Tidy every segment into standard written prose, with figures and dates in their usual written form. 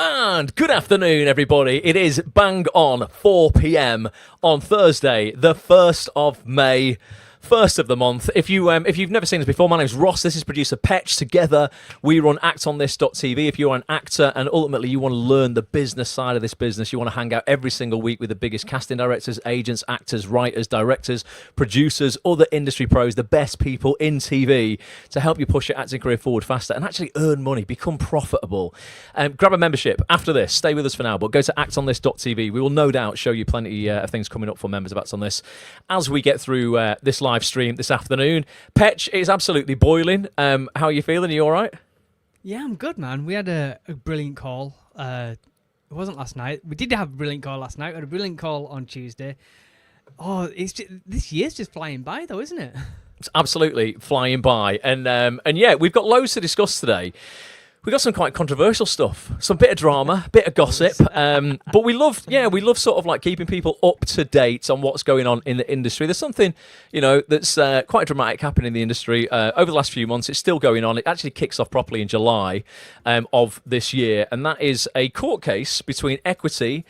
And good afternoon, everybody. It is bang on 4 p.m. on Thursday, the 1st of May. First of the month. If you've never seen us before, my name's Ross. This is producer Petch. Together, we run actonthis.tv. If you're an actor and ultimately you want to learn the business side of this business, you want to hang out every single week with the biggest casting directors, agents, actors, writers, directors, producers, other industry pros, the best people in TV to help you push your acting career forward faster and actually earn money, become profitable. Grab a membership after this. Stay with us for now, but go to actonthis.tv. We will no doubt show you plenty of things coming up for members of Act On This as we get through this live stream this afternoon. Petch, it's absolutely boiling. How are you feeling? Are you all right? Yeah, I'm good, man. We had a brilliant call. It wasn't last night. We did have a brilliant call last night. We had a brilliant call on Tuesday. Oh, this year's just flying by, though, isn't it? It's absolutely flying by. And yeah, we've got loads to discuss today. We got some quite controversial stuff, some bit of drama, bit of gossip, but we love sort of like keeping people up to date on what's going on in the industry. There's something, that's quite dramatic happening in the industry over the last few months. It's still going on. It actually kicks off properly in July of this year, and that is a court case between Equity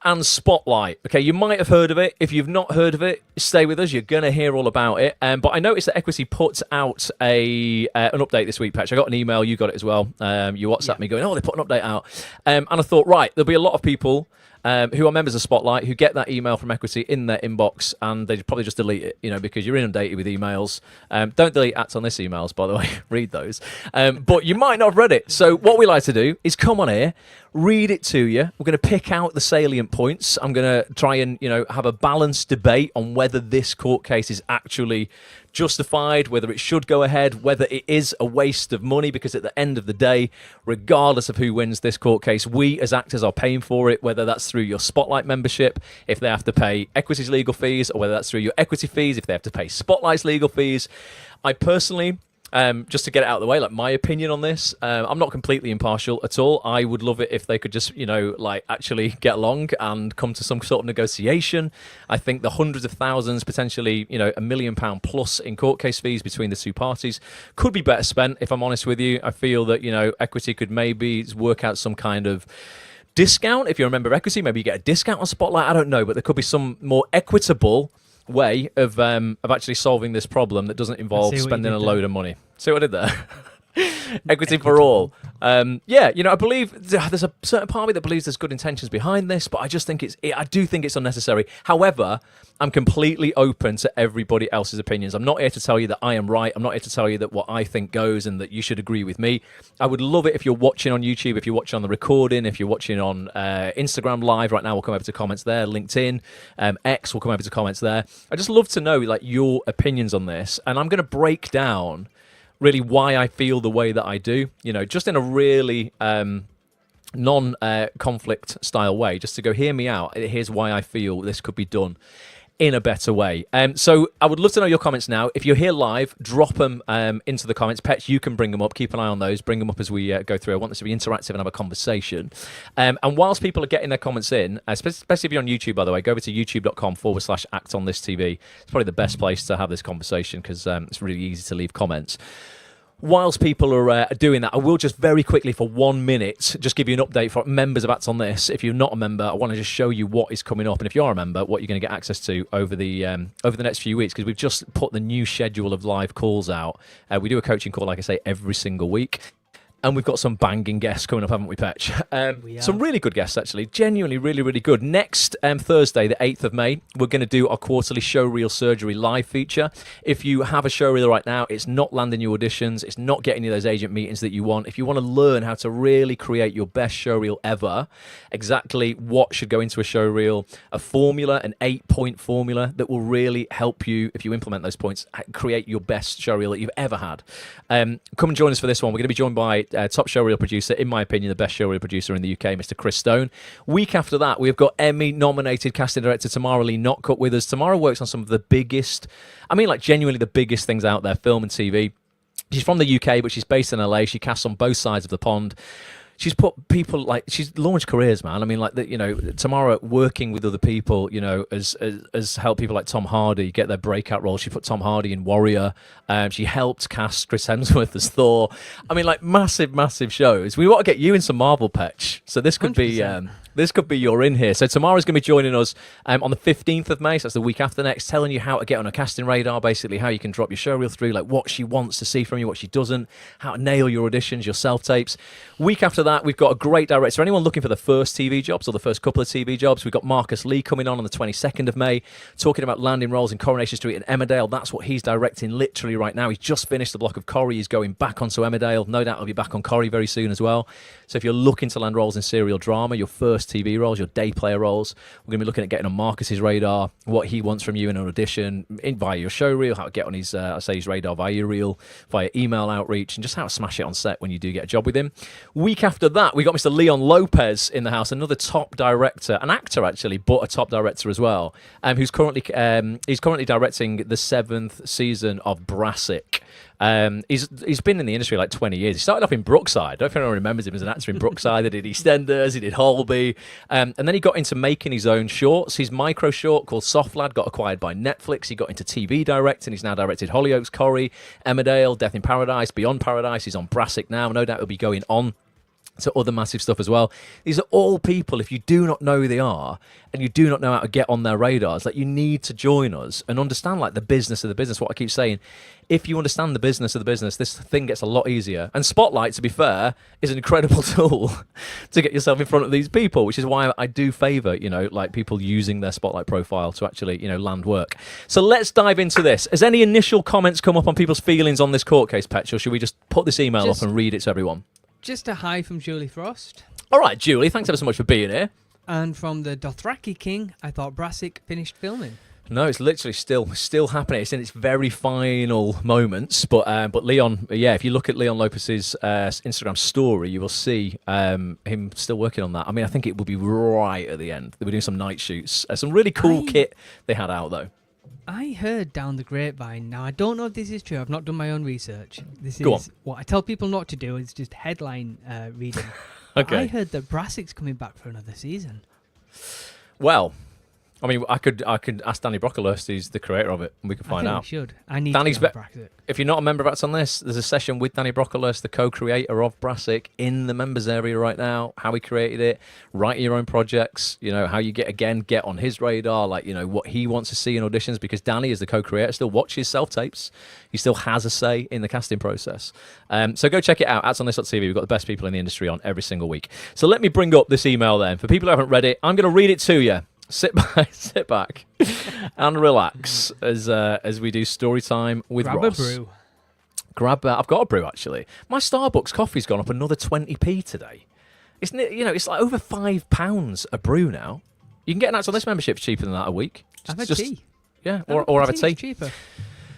and Spotlight. Okay, you might have heard of it. If you've not heard of it, stay with us. You're going to hear all about it. But I noticed that Equity put out an update this week, Patch. I got an email. You got it as well. You WhatsApped me going, they put an update out. And I thought, right, there'll be a lot of people who are members of Spotlight who get that email from Equity in their inbox and they probably just delete it, because you're inundated with emails. Don't delete Act On This emails, by the way. Read those. But you might not have read it. So what we like to do is come on here, read it to you. We're going to pick out the salient points. I'm going to try and, have a balanced debate on whether this court case is actually justified, whether it should go ahead, whether it is a waste of money, because at the end of the day, regardless of who wins this court case, we as actors are paying for it, whether that's through your Spotlight membership, if they have to pay Equity's legal fees, or whether that's through your Equity fees, if they have to pay Spotlight's legal fees. I personally, just to get it out of the way, like my opinion on this, I'm not completely impartial at all. I would love it if they could just, actually get along and come to some sort of negotiation. I think the hundreds of thousands, potentially, £1 million plus in court case fees between the two parties could be better spent, if I'm honest with you. I feel that, Equity could maybe work out some kind of discount. If you're a member of Equity, maybe you get a discount on Spotlight. I don't know, but there could be some more equitable way of actually solving this problem that doesn't involve spending a load of money. See what I did there? Equity for all. I believe there's a certain part of me that believes there's good intentions behind this, but I just think I do think it's unnecessary. However, I'm completely open to everybody else's opinions. I'm not here to tell you that I am right. I'm not here to tell you that what I think goes and that you should agree with me. I would love it if you're watching on YouTube, if you're watching on the recording, if you're watching on Instagram Live right now, we'll come over to comments there. LinkedIn, X, we'll come over to comments there. I just love to know your opinions on this, and I'm going to break down really why I feel the way that I do, just in a really non-conflict style way, just to go, hear me out. Here's why I feel this could be done in a better way. So I would love to know your comments now. If you're here live, drop them into the comments. Petch, you can bring them up. Keep an eye on those. Bring them up as we go through. I want this to be interactive and have a conversation. And whilst people are getting their comments in, especially if you're on YouTube, by the way, go over to youtube.com/Act On This TV. It's probably the best place to have this conversation because it's really easy to leave comments. Whilst people are doing that, I will just very quickly for 1 minute just give you an update for members of Act On This. If you're not a member, I want to just show you what is coming up, and if you are a member, what you're going to get access to over the next few weeks, because we've just put the new schedule of live calls out. We do a coaching call, like I say, every single week. And we've got some banging guests coming up, haven't we, Petch? Some really good guests, actually. Genuinely really, really good. Next Thursday, the 8th of May, we're going to do our quarterly showreel surgery live feature. If you have a showreel right now, it's not landing your auditions. It's not getting you those agent meetings that you want. If you want to learn how to really create your best showreel ever, exactly what should go into a showreel, a formula, an 8-point formula that will really help you, if you implement those points, create your best showreel that you've ever had. Come and join us for this one. We're going to be joined by top showreel producer, in my opinion, the best showreel producer in the UK, Mr. Chris Stone. Week after that, we've got Emmy-nominated casting director Tamara Lee Notcutt with us. Tamara works on some of the biggest, genuinely the biggest things out there, film and TV. She's from the UK, but she's based in LA. She casts on both sides of the pond. she's put people like she's launched careers, man. I mean, like Tamara working with other people, has helped people like Tom Hardy get their breakout role. She put Tom Hardy in Warrior. She helped cast Chris Hemsworth as Thor. I mean, like massive shows. We want to get you in some Marvel, Petch. So this could 100%. be. This could be your in here. So Tamara's going to be joining us on the 15th of May, so that's the week after next, telling you how to get on a casting radar, basically how you can drop your showreel through, like what she wants to see from you, what she doesn't, how to nail your auditions, your self-tapes. Week after that, we've got a great director. Anyone looking for the first TV jobs or the first couple of TV jobs, we've got Marcus Lee coming on the 22nd of May, talking about landing roles in Coronation Street and Emmerdale. That's what he's directing literally right now. He's just finished the block of Corrie. He's going back onto Emmerdale. No doubt he'll be back on Corrie very soon as well. So if you're looking to land roles in serial drama, your first TV roles, your day player roles, we're going to be looking at getting on Marcus's radar, what he wants from you in an audition, via your show reel, how to get on his radar via your reel, via email outreach, and just how to smash it on set when you do get a job with him. Week after that, we got Mr. Leon Lopez in the house, another top director, an actor actually, but a top director as well, who's currently directing the 7th season of Brassic. He's been in the industry like 20 years. He started off in Brookside. I don't know if anyone remembers him as an actor in Brookside. He did EastEnders, he did Holby, and then he got into making his own shorts. His micro short called Soft Lad got acquired by Netflix. He got into TV directing. He's now directed Hollyoaks, Corrie, Emmerdale, Death in Paradise, Beyond Paradise. He's on Brassic now. No doubt he'll be going on to other massive stuff as well. These are all people, if you do not know who they are and you do not know how to get on their radars, like you need to join us and understand like the business of the business. What I keep saying, if you understand the business of the business, this thing gets a lot easier. And Spotlight, to be fair, is an incredible tool to get yourself in front of these people, which is why I do favour, like people using their Spotlight profile to actually, land work. So let's dive into this. Has any initial comments come up on people's feelings on this court case, Petch, or should we just put this email up and read it to everyone? Just a hi from Julie Frost. All right, Julie, thanks ever so much for being here. And from the Dothraki King, I thought Brassic finished filming. No, it's literally still happening. It's in its very final moments. But Leon, if you look at Leon Lopez's Instagram story, you will see him still working on that. I mean, I think it will be right at the end. They were doing some night shoots. Some really cool kit they had out, though. I heard down the grapevine. Now, I don't know if this is true. I've not done my own research. This is what I tell people not to do. Is just headline reading. Okay. I heard that Brassic's coming back for another season. Well, I mean, I could ask Danny Brocklehurst, who's the creator of it, and we can find out. We should. I need Danny's to get on Brassic. If you're not a member of Act On This, there's a session with Danny Brocklehurst, the co-creator of Brassic, in the members area right now. How he created it, write your own projects. How you get on his radar, like what he wants to see in auditions. Because Danny is the co-creator, still watches self-tapes. He still has a say in the casting process. So go check it out. ActOnThis.tv. We've got the best people in the industry on every single week. So let me bring up this email then. For people who haven't read it, I'm going to read it to you. Sit back, and relax as we do story time with Grab Ross. a brew. I've got a brew actually. My Starbucks coffee's gone up another 20p today. Isn't it? It's like over £5 a brew now. You can get an Act On This membership for cheaper than that a week. Have a tea. Yeah, or have a tea. Cheaper.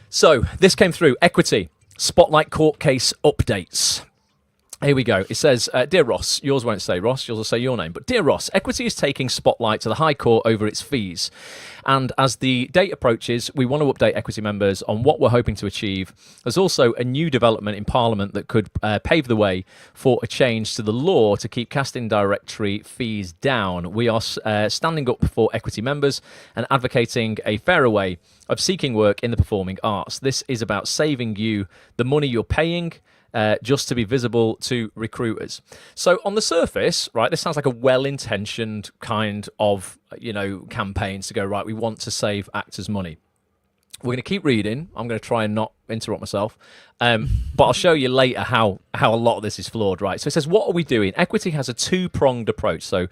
So this came through. Equity Spotlight court case updates. Here we go. It says, Dear Ross, yours won't say Ross, yours will say your name. But Dear Ross, Equity is taking Spotlight to the High Court over its fees. And as the date approaches, we want to update Equity members on what we're hoping to achieve. There's also a new development in Parliament that could pave the way for a change to the law to keep casting directory fees down. We are standing up for Equity members and advocating a fairer way of seeking work in the performing arts. This is about saving you the money you're paying just to be visible to recruiters. So on the surface, right, this sounds like a well-intentioned kind of, campaigns to go, right, we want to save actors money. We're going to keep reading. I'm going to try and not interrupt myself. But I'll show you later how a lot of this is flawed, right? So it says, what are we doing? Equity has a two-pronged approach. So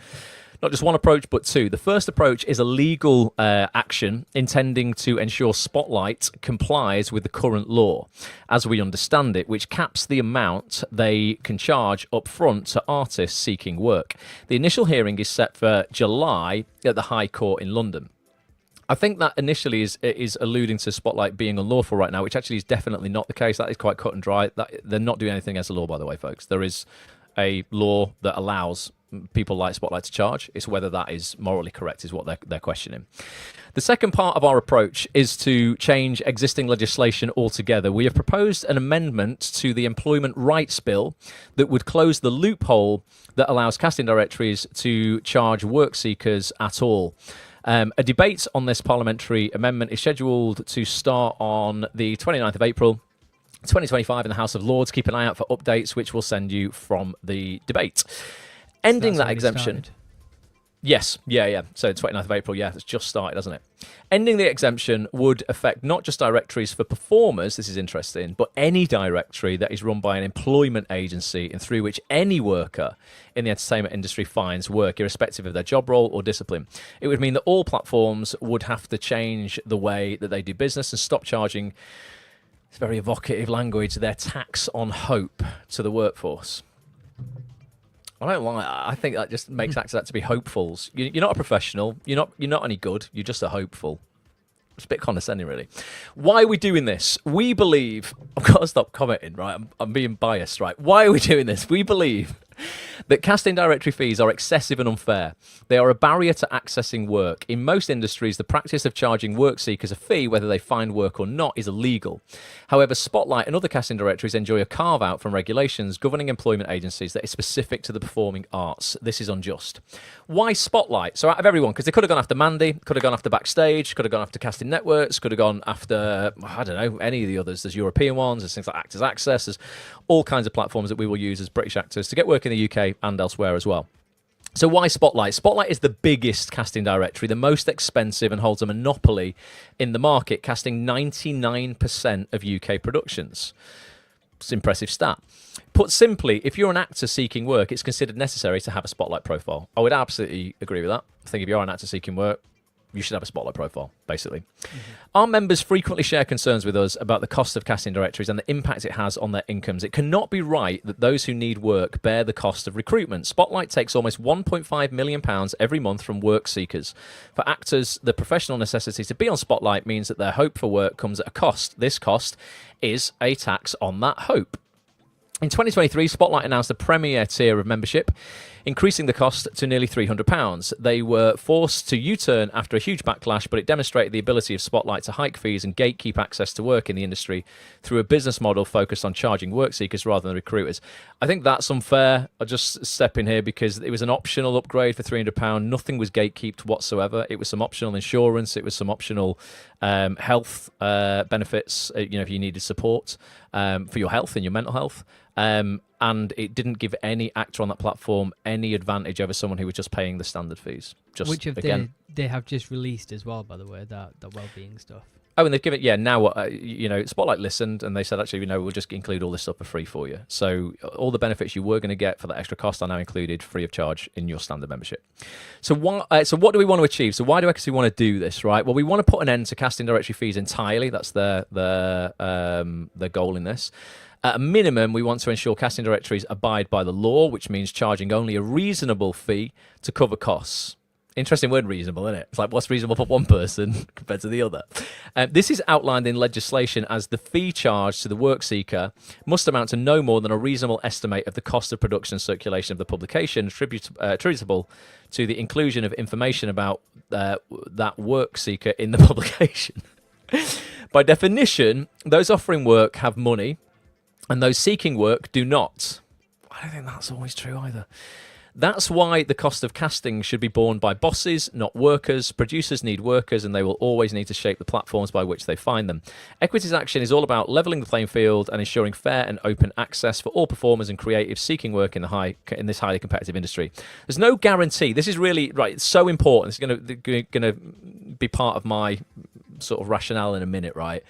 not just one approach, but two. The first approach is a legal action intending to ensure Spotlight complies with the current law, as we understand it, which caps the amount they can charge up front to artists seeking work. The initial hearing is set for July at the High Court in London. I think that initially is alluding to Spotlight being unlawful right now, which actually is definitely not the case. That is quite cut and dry. They're not doing anything against the law, by the way, folks. There is a law that allows people like Spotlight to charge. It's whether that is morally correct is what they're questioning. The second part of our approach is to change existing legislation altogether. We have proposed an amendment to the Employment Rights Bill that would close the loophole that allows casting directories to charge work seekers at all. A debate on this parliamentary amendment is scheduled to start on the 29th of April 2025 in the House of Lords. Keep an eye out for updates, which we'll send you from the debate. Ending that exemption. Yes, yeah. So 29th of April, it's just started, hasn't it? Ending the exemption would affect not just directories for performers, this is interesting, but any directory that is run by an employment agency and through which any worker in the entertainment industry finds work, irrespective of their job role or discipline. It would mean that all platforms would have to change the way that they do business and stop charging, it's very evocative language, their tax on hope to the workforce. I don't like. I think that just makes actors out to be hopefuls. You're not a professional. You're not any good. You're just a hopeful. It's a bit condescending, really. Why are we doing this? We believe. I've got to stop commenting, right? I'm being biased, right? Why are we doing this? We believe that casting directory fees are excessive and unfair. They are a barrier to accessing work. In most industries, the practice of charging work seekers a fee, whether they find work or not, is illegal. However, Spotlight and other casting directories enjoy a carve-out from regulations governing employment agencies that is specific to the performing arts. This is unjust. Why Spotlight? So out of everyone, because they could have gone after Mandy, could have gone after Backstage, could have gone after casting networks, could have gone after, I don't know, any of the others. There's European ones, there's things like Actors Access, there's all kinds of platforms that we will use as British actors to get work in the UK and elsewhere as well. So why Spotlight? Spotlight is the biggest casting directory, the most expensive, and holds a monopoly in the market, casting 99% of UK productions. It's an impressive stat. Put simply, if you're an actor seeking work, it's considered necessary to have a Spotlight profile. I would absolutely agree with that. I think if you're an actor seeking work, you should have a Spotlight profile, basically. Mm-hmm. Our members frequently share concerns with us about the cost of casting directories and the impact it has on their incomes. It cannot be right that those who need work bear the cost of recruitment. Spotlight takes almost £1.5 million every month from work seekers. For actors, the professional necessity to be on Spotlight means that their hope for work comes at a cost. This cost is a tax on that hope. In 2023, Spotlight announced a premier tier of membership, increasing the cost to nearly £300. They were forced to U-turn after a huge backlash, but it demonstrated the ability of Spotlight to hike fees and gatekeep access to work in the industry through a business model focused on charging work seekers rather than recruiters. I think that's unfair. I'll just step in here because it was an optional upgrade for £300. Nothing was gatekeeped whatsoever. It was some optional insurance. It was some optional health benefits, if you needed support for your health and your mental health. And it didn't give any actor on that platform any advantage over someone who was just paying the standard fees. Which of they have just released as well, by the way, the well-being stuff. Oh, and they've given now Spotlight listened and they said actually we'll just include all this stuff for free for you. So all the benefits you were going to get for that extra cost are now included free of charge in your standard membership. So what do we want to achieve? So why do we want to do this? Right. Well, we want to put an end to casting directory fees entirely. That's their goal in this. At a minimum, we want to ensure casting directories abide by the law, which means charging only a reasonable fee to cover costs. Interesting word, reasonable, isn't it? It's like, what's reasonable for one person compared to the other? This is outlined in legislation as the fee charged to the work seeker must amount to no more than a reasonable estimate of the cost of production and circulation of the publication attributable to the inclusion of information about that work seeker in the publication. By definition, those offering work have money, and those seeking work do not. I don't think that's always true either. That's why the cost of casting should be borne by bosses, not workers. Producers need workers, and they will always need to shape the platforms by which they find them. Equities Action is all about levelling the playing field and ensuring fair and open access for all performers and creatives seeking work in this highly competitive industry. There's no guarantee. This is really right. It's so important. It's going to be part of my sort of rationale in a minute, right?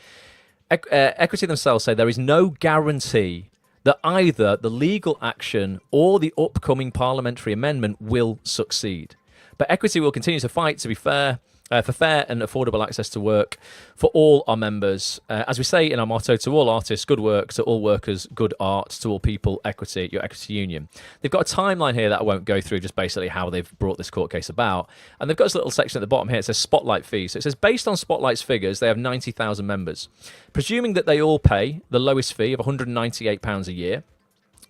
Equity themselves say there is no guarantee that either the legal action or the upcoming parliamentary amendment will succeed. But Equity will continue to fight to be fair, for fair and affordable access to work for all our members. As we say in our motto, to all artists, good work, to all workers, good art, to all people, equity, your equity union. They've got a timeline here that I won't go through, just basically how they've brought this court case about. And they've got this little section at the bottom here. It says Spotlight fees. So it says, based on Spotlight's figures, they have 90,000 members. Presuming that they all pay the lowest fee of £198 a year,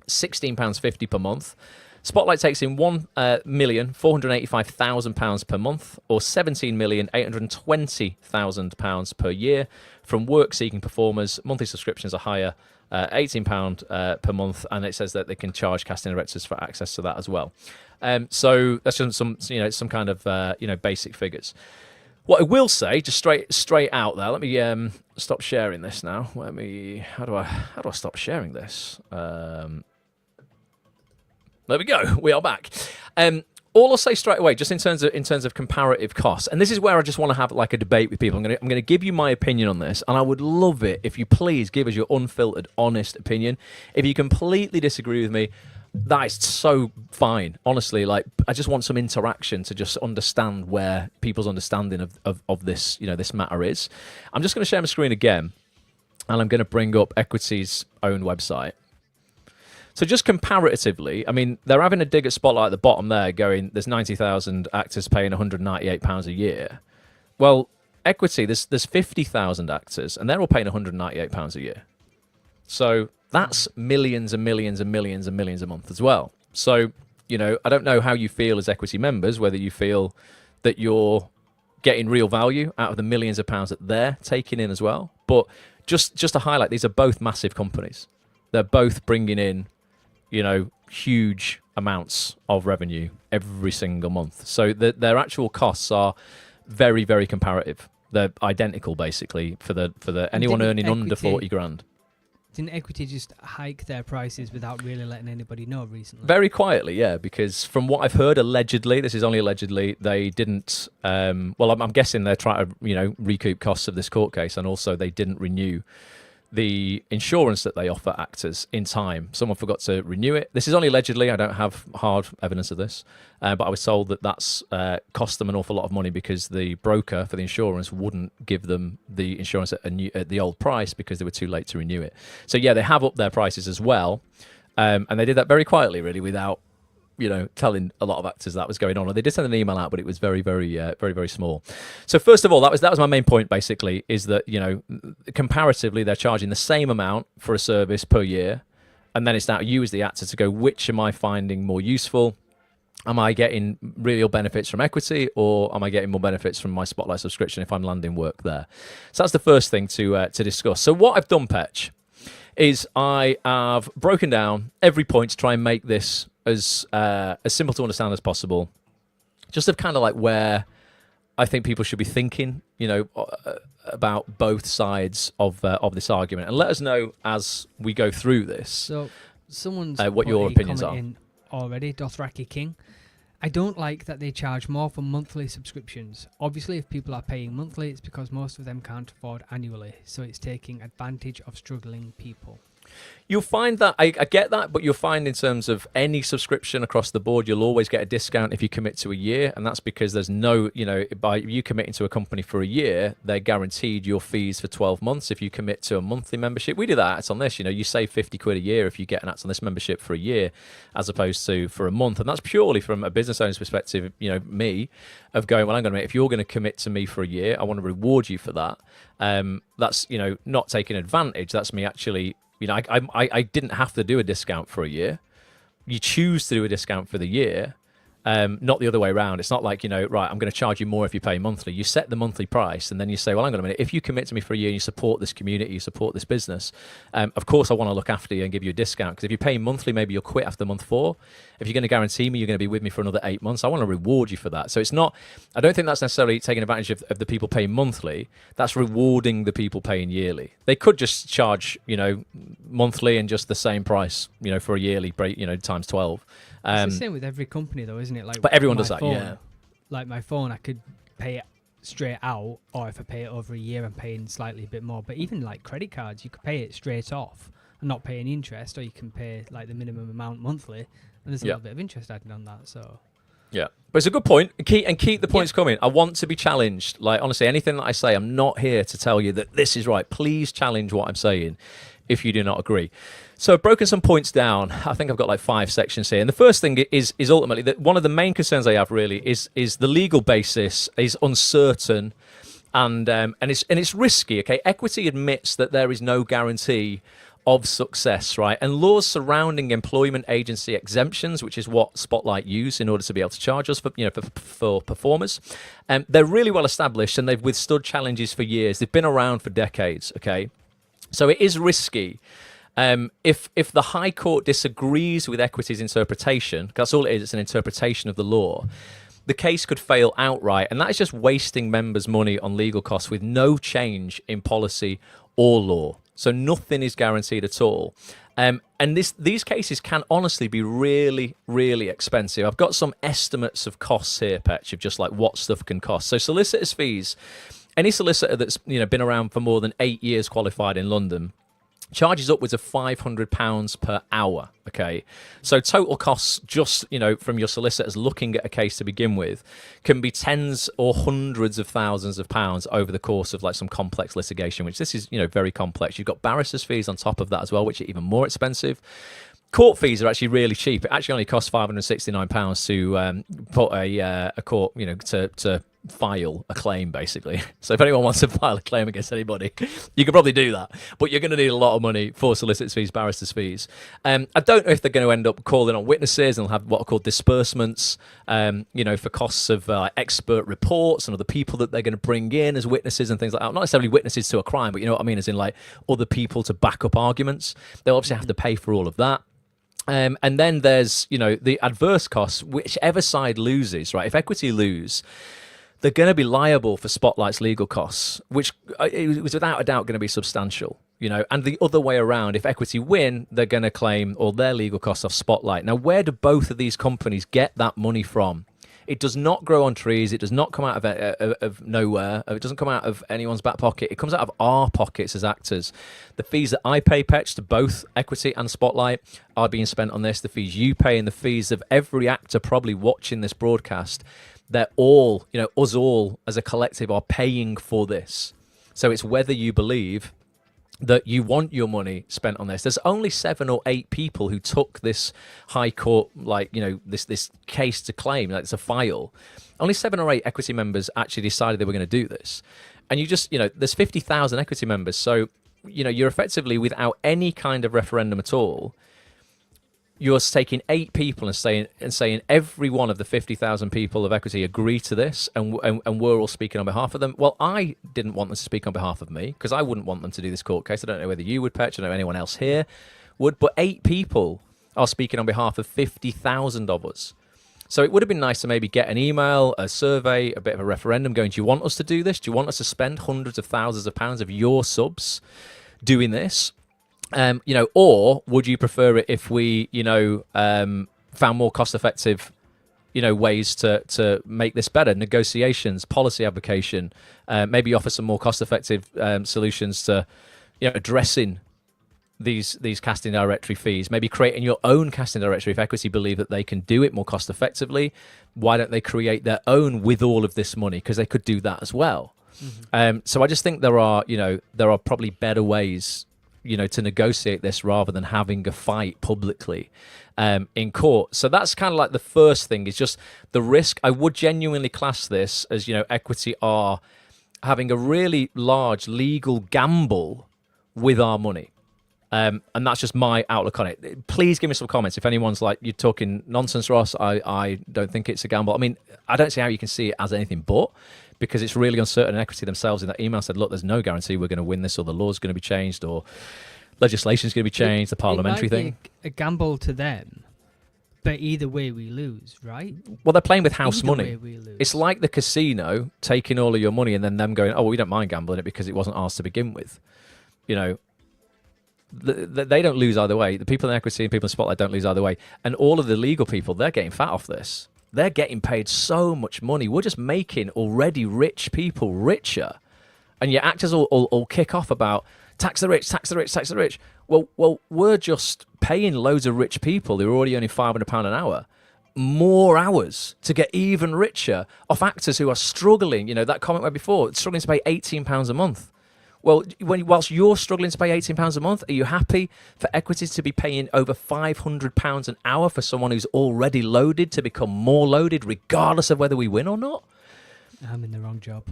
£16.50 per month, Spotlight takes in £1,485,000 per month, or £17,820,000 per year from work-seeking performers. Monthly subscriptions are higher, £18 per month, and it says that they can charge casting directors for access to that as well. So that's just some kind of basic figures. What I will say, just straight out there, let me stop sharing this now. How do I stop sharing this? There we go. We are back. All I'll say straight away, just in terms of comparative costs, and this is where I just want to have like a debate with people. I'm going to give you my opinion on this, and I would love it if you please give us your unfiltered, honest opinion. If you completely disagree with me, that is so fine. Honestly, like I just want some interaction to just understand where people's understanding of this this matter is. I'm just going to share my screen again, and I'm going to bring up Equity's own website. So just comparatively, I mean, they're having a dig at Spotlight at the bottom there, going, there's 90,000 actors paying £198 a year. Well, Equity, there's 50,000 actors, and they're all paying £198 a year. So that's millions and millions and millions and millions a month as well. So, I don't know how you feel as Equity members, whether you feel that you're getting real value out of the millions of pounds that they're taking in as well. But just to highlight, these are both massive companies. They're both bringing in huge amounts of revenue every single month. So their actual costs are very, very comparative. They're identical, basically, for the anyone earning under 40 grand. Didn't Equity just hike their prices without really letting anybody know recently? Very quietly, yeah, because from what I've heard, allegedly, this is only allegedly, they didn't, I'm guessing they're trying to, recoup costs of this court case, and also they didn't renew the insurance that they offer actors in time. Someone forgot to renew it. This is only allegedly. I don't have hard evidence of this, but I was told that that's cost them an awful lot of money because the broker for the insurance wouldn't give them the insurance at the old price because they were too late to renew it. So yeah, they have upped their prices as well, and they did that very quietly, really, without telling a lot of actors that was going on. Or they did send an email out, but it was very, very, very, very small. So first of all, that was my main point. Basically, is that comparatively they're charging the same amount for a service per year, and then it's now you as the actor to go, which am I finding more useful? Am I getting real benefits from Equity, or am I getting more benefits from my Spotlight subscription if I'm landing work there? So that's the first thing to discuss. So what I've done, Petch, is I have broken down every point to try and make this as simple to understand as possible, just of kind of like where I think people should be thinking, about both sides of this argument, and let us know as we go through this. So, someone's what your opinions are already. Dothraki King, I don't like that they charge more for monthly subscriptions. Obviously, if people are paying monthly, it's because most of them can't afford annually, so it's taking advantage of struggling people. You'll find that, I get that, but you'll find in terms of any subscription across the board, you'll always get a discount if you commit to a year, and that's because there's no, by you committing to a company for a year, they're guaranteed your fees for 12 months. If you commit to a monthly membership, we do that at Act On This, you save 50 quid a year if you get an Act On This membership for a year, as opposed to for a month, and that's purely from a business owner's perspective, me, of going, well, hang on a minute, if you're going to commit to me for a year, I want to reward you for that. That's, not taking advantage, that's me actually... I didn't have to do a discount for a year. You choose to do a discount for the year, not the other way around. It's not like, right, I'm going to charge you more if you pay monthly. You set the monthly price, and then you say, well, hang on a minute, if you commit to me for a year and you support this community, you support this business, of course I want to look after you and give you a discount, because if you pay monthly, maybe you'll quit after month 4. If you're going to guarantee me you're going to be with me for another 8 months, I want to reward you for that. So it's not, I don't think that's necessarily taking advantage of the people paying monthly. That's rewarding the people paying yearly. They could just charge, monthly and just the same price, for a yearly break, times 12. It's the same with every company, though, isn't it? Like, but everyone does that, phone, yeah. Like my phone, I could pay it straight out, or if I pay it over a year, I'm paying slightly a bit more. But even like credit cards, you could pay it straight off and not pay any interest, or you can pay like the minimum amount monthly, and there's a little bit of interest added on that. So yeah, but it's a good point, and keep the points coming. I want to be challenged. Like, honestly, anything that I say, I'm not here to tell you that this is right. Please challenge what I'm saying if you do not agree. So I've broken some points down. I think I've got like 5 sections here. And the first thing is ultimately that one of the main concerns I have really is the legal basis is uncertain, and it's risky. Okay, Equity admits that there is no guarantee of success, right? And laws surrounding employment agency exemptions, which is what Spotlight use in order to be able to charge us for, for performers. They're really well established and they've withstood challenges for years. They've been around for decades, okay? So it is risky. If the High Court disagrees with equity's interpretation, 'cause that's all it is, it's an interpretation of the law, the case could fail outright, and that is just wasting members' money on legal costs with no change in policy or law. So nothing is guaranteed at all. And these cases can honestly be really, really expensive. I've got some estimates of costs here, Petch, of just like what stuff can cost. So solicitors' fees, any solicitor that's been around for more than 8 years qualified in London, charges upwards of £500 per hour, okay? So total costs just, from your solicitors looking at a case to begin with can be tens or hundreds of thousands of pounds over the course of like some complex litigation, which this is, very complex. You've got barristers' fees on top of that as well, which are even more expensive. Court fees are actually really cheap. It actually only costs £569 to put a court, to file a claim, basically. So if anyone wants to file a claim against anybody, you could probably do that. But you're going to need a lot of money for solicitors' fees, barristers' fees. I don't know if they're going to end up calling on witnesses and have what are called disbursements, for costs of expert reports and other people that they're going to bring in as witnesses and things like that. Not necessarily witnesses to a crime, but you know what I mean, as in like other people to back up arguments. They'll obviously have to pay for all of that. And then there's, the adverse costs, whichever side loses, right? If equity lose, they're going to be liable for Spotlight's legal costs, which is without a doubt going to be substantial, and the other way around, if equity win, they're going to claim all their legal costs off Spotlight. Now, where do both of these companies get that money from? It does not grow on trees. It does not come out of nowhere. It doesn't come out of anyone's back pocket. It comes out of our pockets as actors. The fees that I pay, Petch, to both Equity and Spotlight are being spent on this. The fees you pay and the fees of every actor probably watching this broadcast, they're all, us all as a collective are paying for this. So it's whether you believe that you want your money spent on this. There's only 7 or 8 people who took this High Court, this case to claim, like it's a file. Only 7 or 8 equity members actually decided they were going to do this. And you just, there's 50,000 equity members. So, you're effectively without any kind of referendum at all. You're taking 8 people and saying every one of the 50,000 people of equity agree to this, and we're all speaking on behalf of them. Well, I didn't want them to speak on behalf of me because I wouldn't want them to do this court case. I don't know whether you would, Petch. I don't know anyone else here would, but 8 people are speaking on behalf of 50,000 of us. So it would have been nice to maybe get an email, a survey, a bit of a referendum going, do you want us to do this? Do you want us to spend hundreds of thousands of pounds of your subs doing this? Or would you prefer it if we, found more cost-effective, ways to make this better? Negotiations, policy application, maybe offer some more cost-effective solutions to, addressing these casting directory fees. Maybe creating your own casting directory if equity believe that they can do it more cost-effectively. Why don't they create their own with all of this money? Because they could do that as well. Mm-hmm. So I just think there are probably better ways to negotiate this rather than having a fight publicly in court. So that's kind of like the first thing, is just the risk. I would genuinely class this as, equity are having a really large legal gamble with our money. And that's just my outlook on it. Please give me some comments. If anyone's like, you're talking nonsense, Ross, I don't think it's a gamble. I mean, I don't see how you can see it as anything but, because it's really uncertain. And equity themselves in that email said, look, there's no guarantee we're going to win this, or the law's going to be changed, or legislation's going to be changed, the parliamentary thing. A gamble to them, but either way we lose, right? Well, they're playing with house Either money. way we lose. It's like the casino taking all of your money and then them going, oh, well, we don't mind gambling it because it wasn't ours to begin with. They don't lose either way. The people in equity and people in Spotlight don't lose either way. And all of the legal people, they're getting fat off this. They're getting paid so much money. We're just making already rich people richer. And your actors all kick off about tax the rich, tax the rich, tax the rich. Well, we're just paying loads of rich people who are already earning £500 an hour more hours to get even richer off actors who are struggling. That comment where before, struggling to pay £18 a month. Well, whilst you're struggling to pay £18 a month, are you happy for equity to be paying over £500 an hour for someone who's already loaded to become more loaded, regardless of whether we win or not? I'm in the wrong job.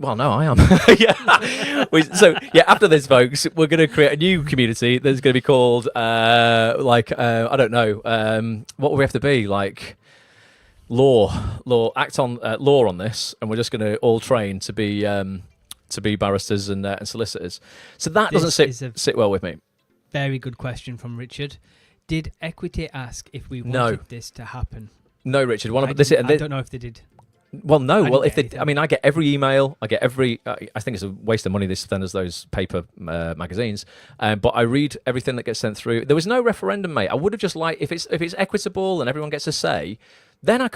Well, no, I am. Yeah. So, yeah, after this, folks, we're going to create a new community that's going to be called, I don't know, what will we have to be? Like, act on law on this, and we're just going to all train to be barristers and solicitors. So that doesn't sit well with me. Very good question from Richard. Did Equity ask if we wanted this to happen? No, Richard. I don't know if they did. Well, no. Well, if they, I mean, I get every email. I get every. I think it's a waste of money. This then as those paper magazines. But I read everything that gets sent through. There was no referendum, mate. I would have just liked if it's equitable and everyone gets a say. Then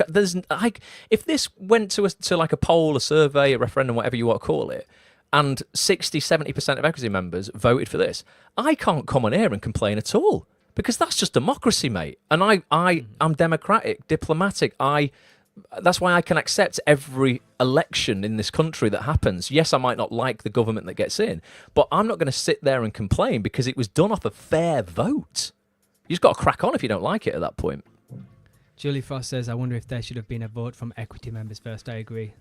if this went to like a poll, a survey, a referendum, whatever you want to call it, and 60-70% of equity members voted for this, I can't come on here and complain at all because that's just democracy, mate. And I'm democratic, diplomatic. That's why I can accept every election in this country that happens. Yes, I might not like the government that gets in, but I'm not going to sit there and complain because it was done off a fair vote. You just got to crack on if you don't like it at that point. Julie Frost says, I wonder if there should have been a vote from equity members first. I agree.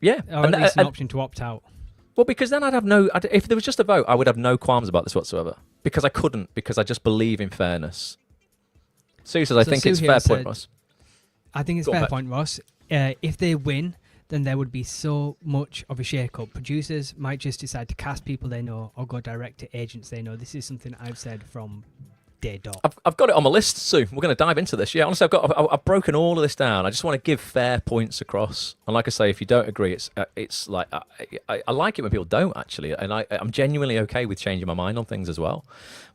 Yeah. Or at least an option to opt out. Well, because then if there was just a vote, I would have no qualms about this whatsoever. Because I couldn't, because I just believe in fairness. Sue says, I think it's fair point, Ross. I think it's fair point, Ross. If they win, then there would be so much of a shake-up. Producers might just decide to cast people they know or go direct to agents they know. This is something I've said from day dot. I've got it on my list, Sue. We're going to dive into this. Yeah, honestly, I've broken all of this down. I just want to give fair points across. And like I say, if you don't agree, it's like I like it when people don't actually, and I'm genuinely okay with changing my mind on things as well.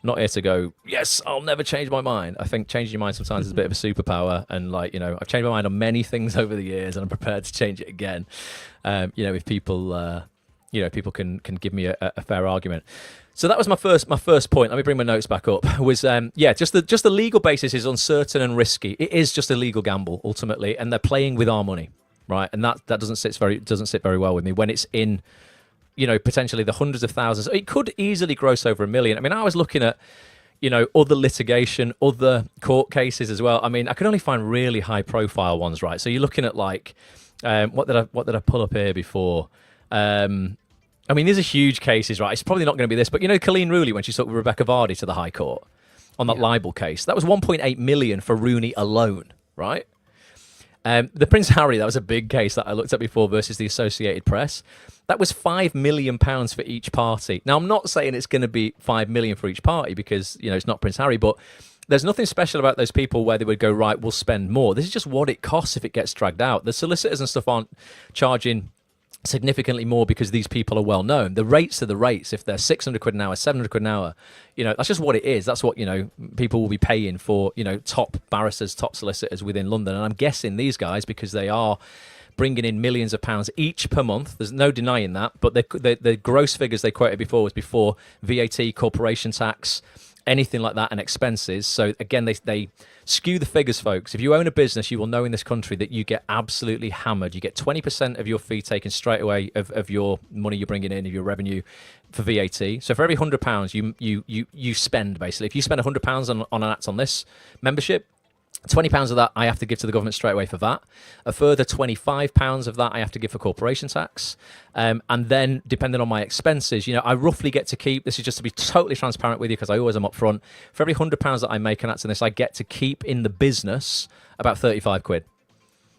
I'm not here to go, yes, I'll never change my mind. I think changing your mind sometimes is a bit of a superpower, and I've changed my mind on many things over the years, and I'm prepared to change it again. If people, people can give me a fair argument. So that was my first point. Let me bring my notes back up. Was just the legal basis is uncertain and risky. It is just a legal gamble ultimately, and they're playing with our money, right? And that doesn't sit very well with me when it's in, potentially the hundreds of thousands. It could easily gross over $1 million. I mean, I was looking at, other litigation, other court cases as well. I mean, I could only find really high profile ones, right? So you're looking at like, what did I pull up here before? I mean, these are huge cases, right? It's probably not going to be this, but Colleen Rooley, when she took Rebecca Vardy to the High Court on that libel case, that was 1.8 million for Rooney alone, right? The Prince Harry, that was a big case that I looked at before versus the Associated Press. That was £5 million for each party. Now, I'm not saying it's going to be $5 million for each party because, it's not Prince Harry, but there's nothing special about those people where they would go, right, we'll spend more. This is just what it costs if it gets dragged out. The solicitors and stuff aren't charging significantly more because these people are well known. The rates are the rates. If they're 600 quid an hour, 700 quid an hour, that's just what it is. That's what people will be paying for top barristers, top solicitors within London. And I'm guessing these guys, because they are bringing in millions of pounds each per month, there's no denying that, but the gross figures they quoted before was before VAT, corporation tax, anything like that, and expenses. So again, they skew the figures, folks. If you own a business, you will know in this country that you get absolutely hammered. You get 20% of your fee taken straight away of your money you're bringing in, of your revenue for VAT. So for every £100 you spend, basically, if you spend £100 on an Act On This membership, £20 of that I have to give to the government straight away for VAT. A further £25 of that I have to give for corporation tax. And then, depending on my expenses, I roughly get to keep, this is just to be totally transparent with you because I always am up front, for every £100 that I make an Act On This, I get to keep in the business about 35 quid.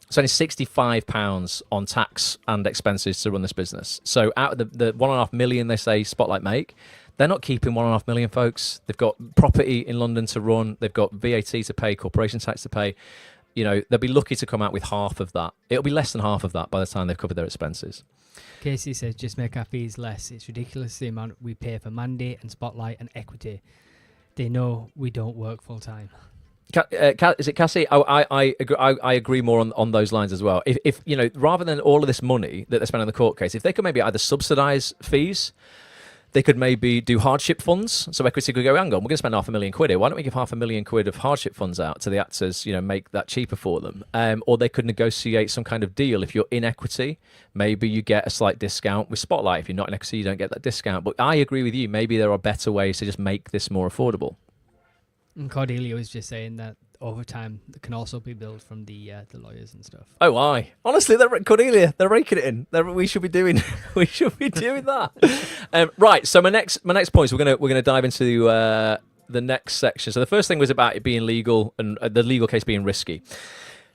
So only £65 on tax and expenses to run this business. So out of the 1.5 million they say Spotlight make, they're not keeping 1.5 million, folks. They've got property in London to run. They've got VAT to pay, corporation tax to pay. They'll be lucky to come out with half of that. It'll be less than half of that by the time they've covered their expenses. Casey says, just make our fees less. It's ridiculous the amount we pay for Mandate and Spotlight and Equity. They know we don't work full time. Is it Cassie? I agree more on those lines as well. If rather than all of this money that they spend on the court case, if they could maybe either subsidise fees, they could maybe do hardship funds. So Equity could go, hang on, we're going to spend £500,000 here. Why don't we give £500,000 of hardship funds out to the actors, make that cheaper for them? Or they could negotiate some kind of deal. If you're in Equity, maybe you get a slight discount with Spotlight. If you're not in Equity, you don't get that discount. But I agree with you. Maybe there are better ways to just make this more affordable. And Cordelia was just saying that overtime that can also be billed from the lawyers and stuff. Oh, aye. Honestly, Cornelia, they're raking it in. We should be doing that. Right. So my next point is we're gonna dive into the next section. So the first thing was about it being legal and the legal case being risky.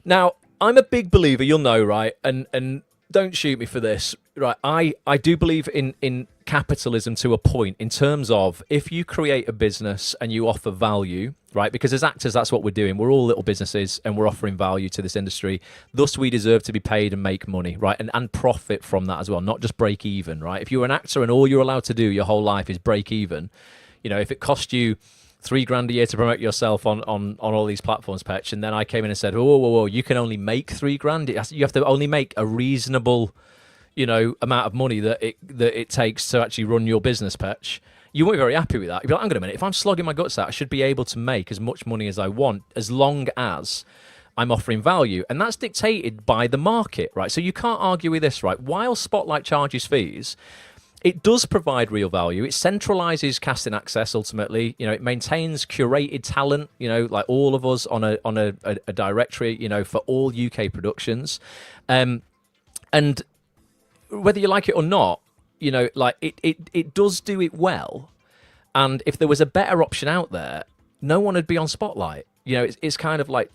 Now, I'm a big believer. You'll know, right? And don't shoot me for this, right? I do believe in capitalism to a point in terms of if you create a business and you offer value, right? Because as actors, that's what we're doing. We're all little businesses and we're offering value to this industry. Thus, we deserve to be paid and make money, right? And profit from that as well, not just break even, right? If you're an actor and all you're allowed to do your whole life is break even, if it cost you $3,000 a year to promote yourself on all these platforms, Petch, and then I came in and said, whoa, you can only make $3,000. You have to only make a reasonable, amount of money that it takes to actually run your business, Petch. You won't be very happy with that. You'll be like, hang on a minute, if I'm slogging my guts out, I should be able to make as much money as I want, as long as I'm offering value. And that's dictated by the market, right? So you can't argue with this, right? While Spotlight charges fees, it does provide real value. It centralizes casting access ultimately. It maintains curated talent, like all of us on a directory, for all UK productions. And whether you like it or not, it does do it well. And if there was a better option out there, no one would be on Spotlight. It's kind of like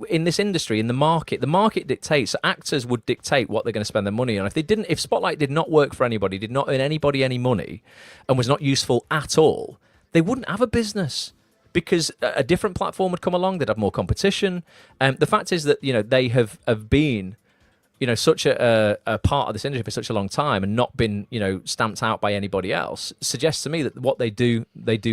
in this industry, in the market dictates. So actors would dictate what they're going to spend their money on. If Spotlight did not work for anybody, did not earn anybody any money, and was not useful at all, they wouldn't have a business because a different platform would come along. They'd have more competition. The fact is that they have been such a part of this industry for such a long time and not been, stamped out by anybody else suggests to me that what they do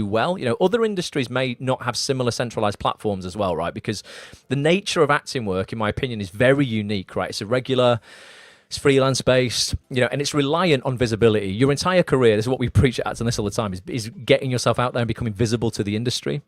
well. Other industries may not have similar centralized platforms as well, right? Because the nature of acting work, in my opinion, is very unique, right? It's irregular, it's freelance based, and it's reliant on visibility. Your entire career, this is what we preach at Act On This all the time, is getting yourself out there and becoming visible to the industry.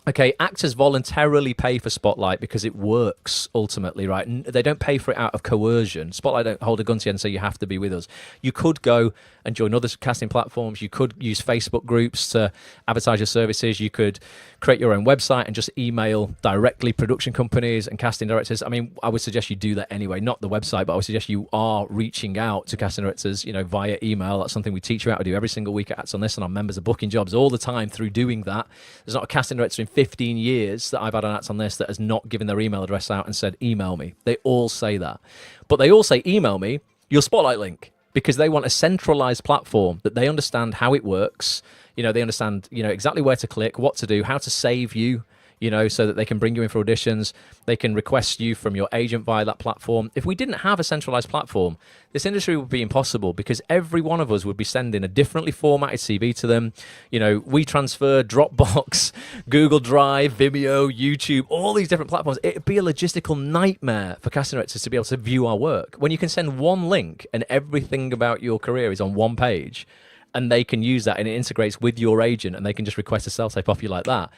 Okay, actors voluntarily pay for Spotlight because it works ultimately, right? And they don't pay for it out of coercion. Spotlight don't hold a gun to you and say you have to be with us. You could go and join other casting platforms. You could use Facebook groups to advertise your services. You could create your own website and just email directly production companies and casting directors. I mean, I would suggest you do that anyway, not the website, but I would suggest you are reaching out to casting directors, via email. That's something we teach you how to do every single week at Acts On This, and our members are booking jobs all the time through doing that. There's not a casting director in 15 years that I've had on Acts On This that has not given their email address out and said, email me. They all say that. But they all say, email me your Spotlight link, because they want a centralized platform that they understand how it works. They understand, exactly where to click, what to do, how to save you, so that they can bring you in for auditions. They can request you from your agent via that platform. If we didn't have a centralized platform, this industry would be impossible because every one of us would be sending a differently formatted CV to them. We transfer Dropbox, Google Drive, Vimeo, YouTube, all these different platforms. It'd be a logistical nightmare for casting directors to be able to view our work. When you can send one link and everything about your career is on one page, and they can use that and it integrates with your agent and they can just request a self-tape off you like that.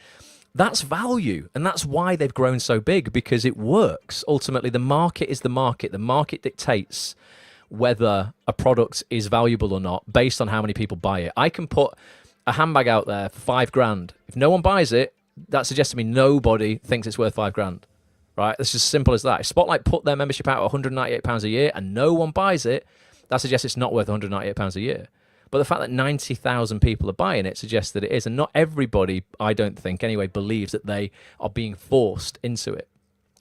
That's value, and that's why they've grown so big, because it works. Ultimately, the market is the market. The market dictates whether a product is valuable or not based on how many people buy it. I can put a handbag out there for $5,000. If no one buys it, that suggests to me nobody thinks it's worth $5,000. Right? It's as simple as that. If Spotlight put their membership out at £198 a year and no one buys it, that suggests it's not worth £198 a year. But the fact that 90,000 people are buying it suggests that it is. And not everybody, I don't think anyway, believes that they are being forced into it.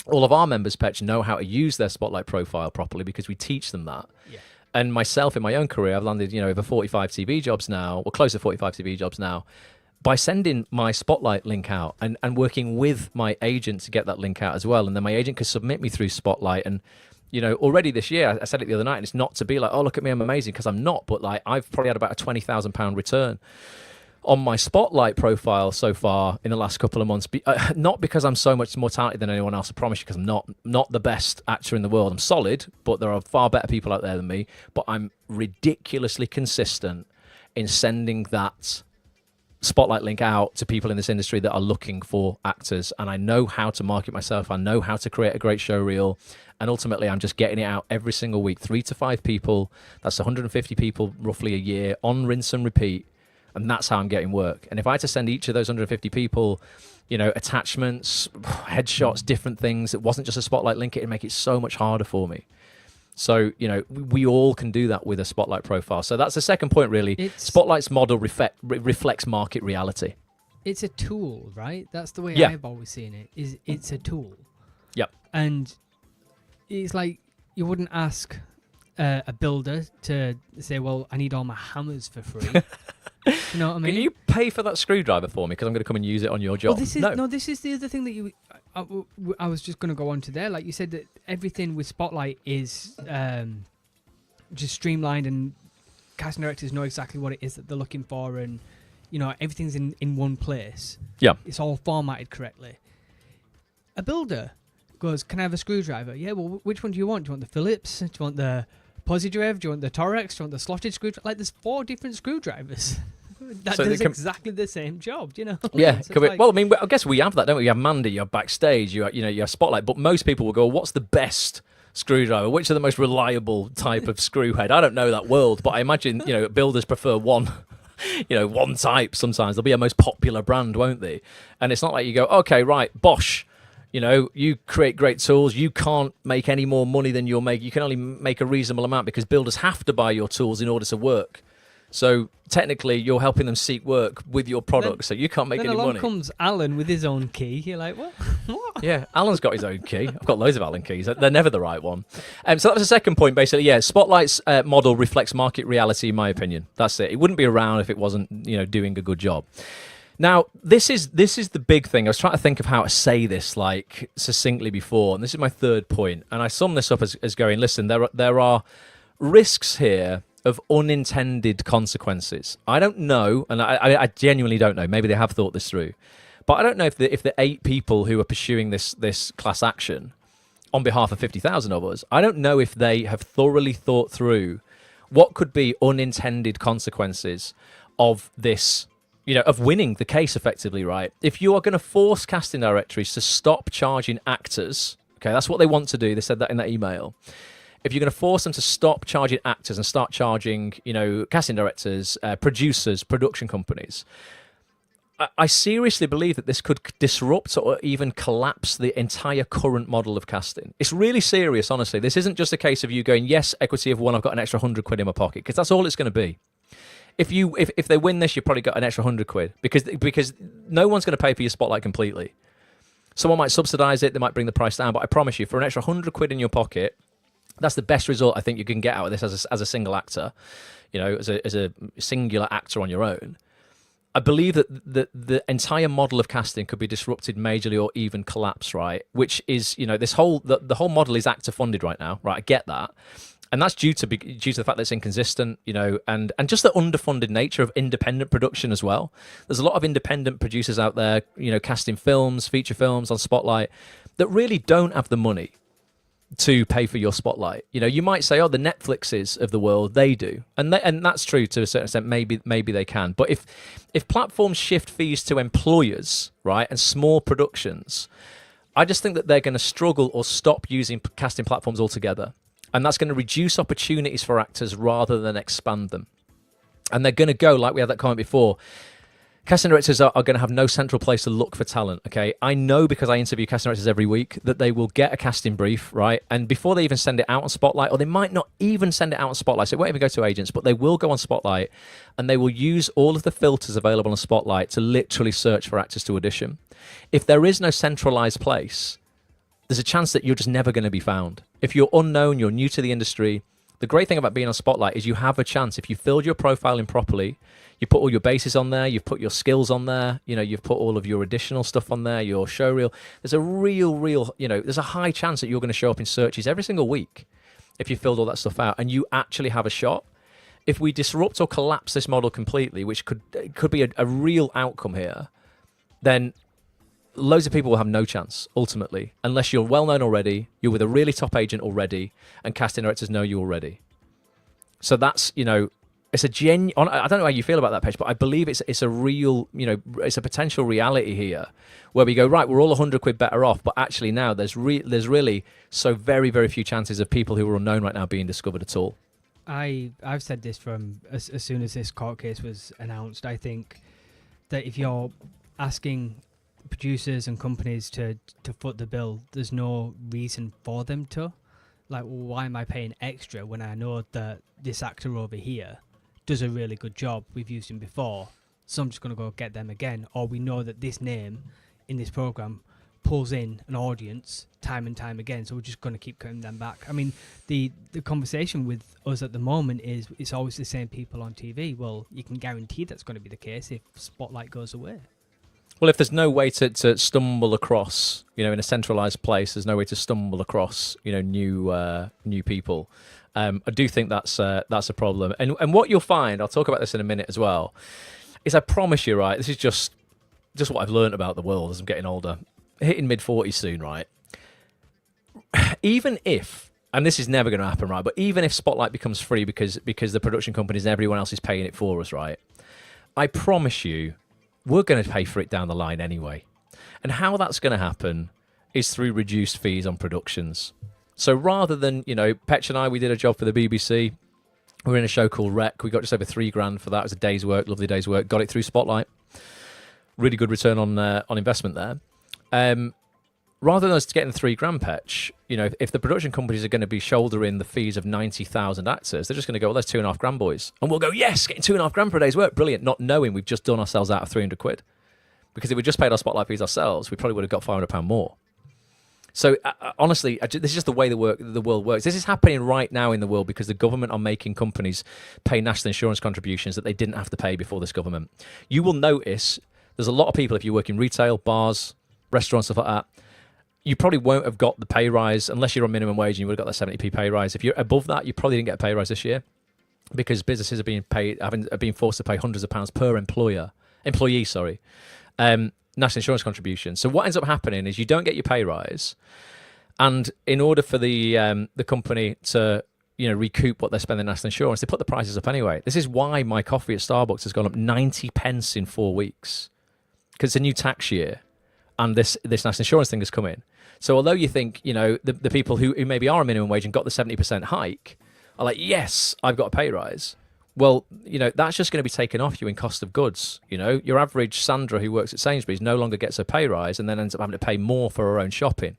All of our members, Petch, know how to use their Spotlight profile properly because we teach them that. Yeah. And myself, in my own career, I've landed, over 45 TV jobs now, or close to 45 TV jobs now, by sending my Spotlight link out and working with my agent to get that link out as well. And then my agent could submit me through Spotlight. And already this year, I said it the other night, and it's not to be like, oh, look at me, I'm amazing, because I'm not. But I've probably had about a £20,000 return on my Spotlight profile so far in the last couple of months. Not because I'm so much more talented than anyone else, I promise you, because I'm not the best actor in the world. I'm solid, but there are far better people out there than me. But I'm ridiculously consistent in sending that Spotlight link out to people in this industry that are looking for actors, and I know how to market myself. I know how to create a great show reel, and ultimately I'm just getting it out every single week. 3 to 5 people, that's 150 people roughly a year, on rinse and repeat. and that's how I'm getting work. And if I had to send each of those 150 people, attachments, headshots, different things, it wasn't just a Spotlight link, it'd make it so much harder for me. So, we all can do that with a Spotlight profile. So that's the second point, really. Spotlight's model reflects market reality. It's a tool, right? That's the way Yeah. I've always seen it. It's a tool. Yep. And it's like you wouldn't ask a builder to say, well, I need all my hammers for free. You know what I mean? Can you pay for that screwdriver for me? Because I'm going to come and use it on your job. Well, this is the other thing that I was just going to go on to there. Like you said, that everything with Spotlight is just streamlined, and casting directors know exactly what it is that they're looking for, and everything's in one place. Yeah. It's all formatted correctly. A builder goes, can I have a screwdriver? Yeah, well, which one do you want? Do you want the Phillips? Do you want the Positive? Do you want the Torex? Do you want the slotted screwdriver? Like, there's 4 different screwdrivers that does exactly the same job, Yeah. So well, I mean, I guess we have that, don't we? You have Mandy, you have Backstage, you have Spotlight, but most people will go, what's the best screwdriver? Which are the most reliable type of screw head? I don't know that world, but I imagine, builders prefer one. One type. Sometimes they'll be a most popular brand, won't they? And it's not like you go, okay, right, Bosch, you create great tools. You can't make any more money than you'll make. You can only make a reasonable amount because builders have to buy your tools in order to work. So technically, you're helping them seek work with your product, so you can't make any money. Then along comes Alan with his own key. You're like, what? Yeah, Alan's got his own key. I've got loads of Alan keys. They're never the right one. So that was the second point, basically. Yeah, Spotlight's model reflects market reality, in my opinion. That's it. It wouldn't be around if it wasn't, doing a good job. Now, this is the big thing. I was trying to think of how to say this like succinctly before, and this is my third point. And I sum this up as going, listen, there are risks here of unintended consequences. I don't know, and I genuinely don't know. Maybe they have thought this through, but I don't know if the 8 people who are pursuing this class action on behalf of 50,000 of us, I don't know if they have thoroughly thought through what could be unintended consequences of this, of winning the case effectively, right? If you are going to force casting directories to stop charging actors, okay, that's what they want to do. They said that in that email. If you're going to force them to stop charging actors and start charging, casting directors, producers, production companies, I seriously believe that this could disrupt or even collapse the entire current model of casting. It's really serious, honestly. This isn't just a case of you going, yes, equity of 1, I've got an extra 100 quid in my pocket, because that's all it's going to be. If they win this, you've probably got an extra 100 quid because no one's going to pay for your Spotlight completely. Someone might subsidise it, they might bring the price down, but I promise you, for an extra 100 quid in your pocket, that's the best result I think you can get out of this as a single actor, as a singular actor on your own. I believe that the entire model of casting could be disrupted majorly or even collapse, right? Which is, this whole the whole model is actor funded right now, right? I get that, and that's due to the fact that it's inconsistent, and just the underfunded nature of independent production as well. There's a lot of independent producers out there, casting films, feature films on Spotlight that really don't have the money to pay for your Spotlight. You might say, oh, the Netflixes of the world, they do. And that's true to a certain extent. Maybe they can. But if platforms shift fees to employers, right, and small productions, I just think that they're going to struggle or stop using casting platforms altogether. And that's going to reduce opportunities for actors rather than expand them. And they're going to go, like we had that comment before, casting directors are going to have no central place to look for talent, okay? I know, because I interview casting directors every week, that they will get a casting brief, right? And before they even send it out on Spotlight, or they might not even send it out on Spotlight, so it won't even go to agents, but they will go on Spotlight, and they will use all of the filters available on Spotlight to literally search for actors to audition. If there is no centralized place, there's a chance that you're just never going to be found. If you're unknown, you're new to the industry, the great thing about being on Spotlight is you have a chance. If you filled your profile in properly, you put all your bases on there, you've put your skills on there, you've put all of your additional stuff on there, your show reel. There's a real, there's a high chance that you're going to show up in searches every single week if you filled all that stuff out, and you actually have a shot. If we disrupt or collapse this model completely, which could be a real outcome here, then loads of people will have no chance, ultimately, unless you're well-known already, you're with a really top agent already, and casting directors know you already. So that's, it's a I don't know how you feel about that, Petch, but I believe it's a real, it's a potential reality here where we go, right, we're all 100 quid better off, but actually now there's really so very, very few chances of people who are unknown right now being discovered at all. I've said this from as soon as this court case was announced. I think that if you're asking producers and companies to foot the bill, there's no reason for them to. Like, why am I paying extra when I know that this actor over here does a really good job? We've used him before, so I'm just going to go get them again. Or we know that this name in this program pulls in an audience time and time again, so we're just going to keep cutting them back. I mean, the conversation with us at the moment is it's always the same people on TV. Well, you can guarantee that's going to be the case if Spotlight goes away. Well, if there's no way to stumble across, in a centralized place, there's no way to stumble across, new people. I do think that's a problem. And what you'll find, I'll talk about this in a minute as well, is I promise you, right, this is just what I've learned about the world as I'm getting older, hitting mid-40s soon, right? Even if, and this is never going to happen, right, but even if Spotlight becomes free because the production companies and everyone else is paying it for us, right, I promise you, we're going to pay for it down the line anyway. And how that's going to happen is through reduced fees on productions. So rather than, Petch and I, we did a job for the BBC. We were in a show called Wreck. We got just over $3,000 for that. It was a day's work, lovely day's work. Got it through Spotlight. Really good return on investment there. Rather than us getting $3,000, Petch, if the production companies are going to be shouldering the fees of 90,000 actors, they're just going to go, well, there's £2,500, boys. And we'll go, yes, getting £2,500 for a day's work. Brilliant. Not knowing we've just done ourselves out of £300. Because if we just paid our Spotlight fees ourselves, we probably would have got £500 more. So honestly, this is just the way the world works. This is happening right now in the world because the government are making companies pay national insurance contributions that they didn't have to pay before this government. You will notice there's a lot of people, if you work in retail, bars, restaurants, stuff like that, you probably won't have got the pay rise unless you're on minimum wage and you would have got that 70p pay rise. If you're above that, you probably didn't get a pay rise this year because businesses are being forced to pay hundreds of pounds per employee, national insurance contribution. So what ends up happening is you don't get your pay rise, and in order for the company to recoup what they spend in national insurance, they put the prices up anyway. This is why my coffee at Starbucks has gone up 90 pence in 4 weeks because it's a new tax year. And this national insurance thing has come in. So although you think, the people who maybe are on minimum wage and got the 70% hike are like, yes, I've got a pay rise. Well, that's just going to be taken off you in cost of goods. Your average Sandra who works at Sainsbury's no longer gets a pay rise and then ends up having to pay more for her own shopping.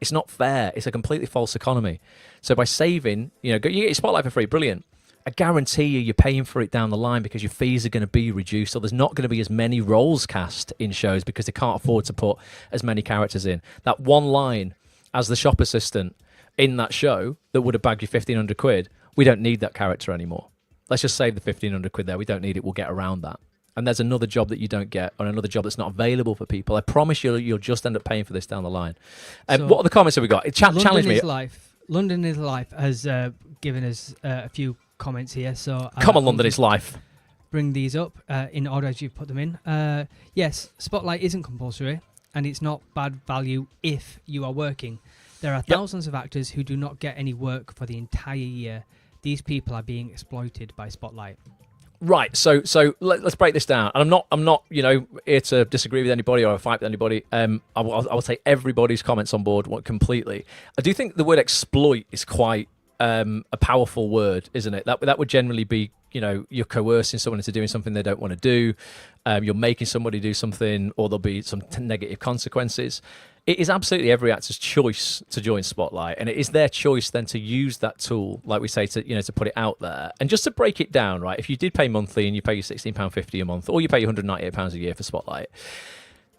It's not fair. It's a completely false economy. So by saving, you get your Spotlight for free. Brilliant. I guarantee you're paying for it down the line because your fees are going to be reduced, or there's not going to be as many roles cast in shows because they can't afford to put as many characters in. That one line as the shop assistant in that show that would have bagged you £1,500, we don't need that character anymore. Let's just save the £1,500 there. We don't need it. We'll get around that. And there's another job that you don't get, or another job that's not available for people. I promise you'll just end up paying for this down the line. So what are the comments have we got? Challenge me. London is Life has given us a few comments here, so come on, London is Life. Bring these up in order as you've put them in. Yes, Spotlight isn't compulsory, and it's not bad value if you are working. There are thousands of actors who do not get any work for the entire year. These people are being exploited by Spotlight. Right. So let's break this down. And I'm not here to disagree with anybody or fight with anybody. I will take everybody's comments on board completely. I do think the word exploit is quite a powerful word, isn't it? That would generally be, you're coercing someone into doing something they don't want to do. You're making somebody do something, or there'll be some negative consequences. It is absolutely every actor's choice to join Spotlight, and it is their choice then to use that tool, like we say, to put it out there. And just to break it down, right? If you did pay monthly and you pay your £16.50 a month, or you pay £198 a year for Spotlight,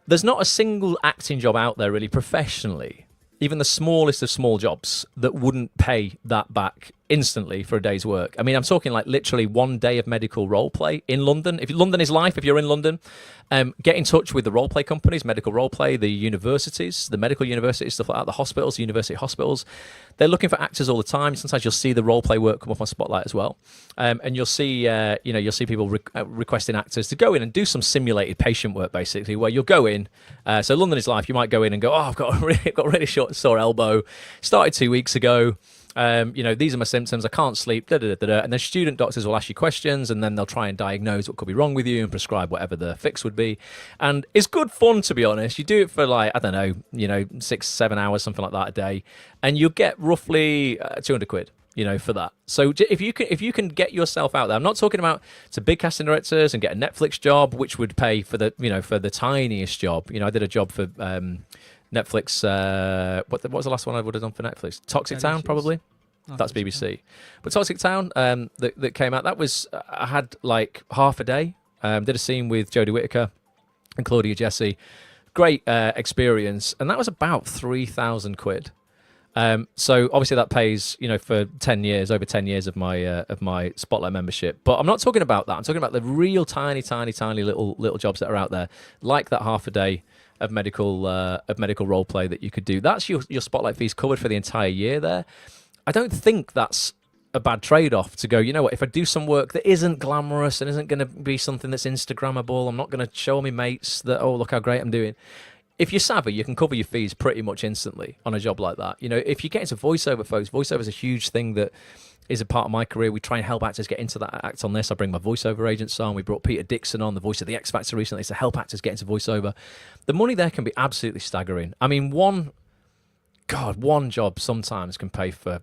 there's not a single acting job out there really professionally, even the smallest of small jobs, that wouldn't pay that back instantly for a day's work. I mean, I'm talking like literally 1 day of medical role play in London. If London is Life, if you're in London, get in touch with the role play companies, medical role play, the universities, the medical universities, stuff like that, the hospitals, the university hospitals. They're looking for actors all the time. Sometimes you'll see the role play work come up on Spotlight as well, and you'll see people requesting actors to go in and do some simulated patient work, basically, where you'll go in. So London is Life. You might go in and go, I've got a really short sore elbow. Started 2 weeks ago. These are my symptoms. I can't sleep. And then student doctors will ask you questions, and then they'll try and diagnose what could be wrong with you and prescribe whatever the fix would be. And it's good fun, to be honest. You do it for 6-7 hours, something like that a day, and you'll get roughly £200. for that. So if you can get yourself out there, I'm not talking about to big casting directors and get a Netflix job, which would pay for the tiniest job. I did a job for Netflix. What was the last one I would have done for Netflix? Toxic Town, probably. That's BBC. But Toxic Town that came out, that was I had like half a day. Did a scene with Jodie Whittaker and Claudia Jessie. Great experience, and that was about 3,000 quid. So obviously that pays, for 10 years, over 10 years of my Spotlight membership. But I'm not talking about that. I'm talking about the real tiny little jobs that are out there, like that half a day of medical role play that you could do. That's your Spotlight fees covered for the entire year there. I don't think that's a bad trade-off to go, you know what, if I do some work that isn't glamorous and isn't going to be something that's Instagrammable, I'm not going to show my mates that, oh, look how great I'm doing. If you're savvy, you can cover your fees pretty much instantly on a job like that. If you get into voiceover, folks, voiceover is a huge thing that is a part of my career. We try and help actors get into that. Act On This. I bring my voiceover agents on. We brought Peter Dixon on, the voice of the X Factor recently, to help actors get into voiceover. The money there can be absolutely staggering. I mean, one job sometimes can pay for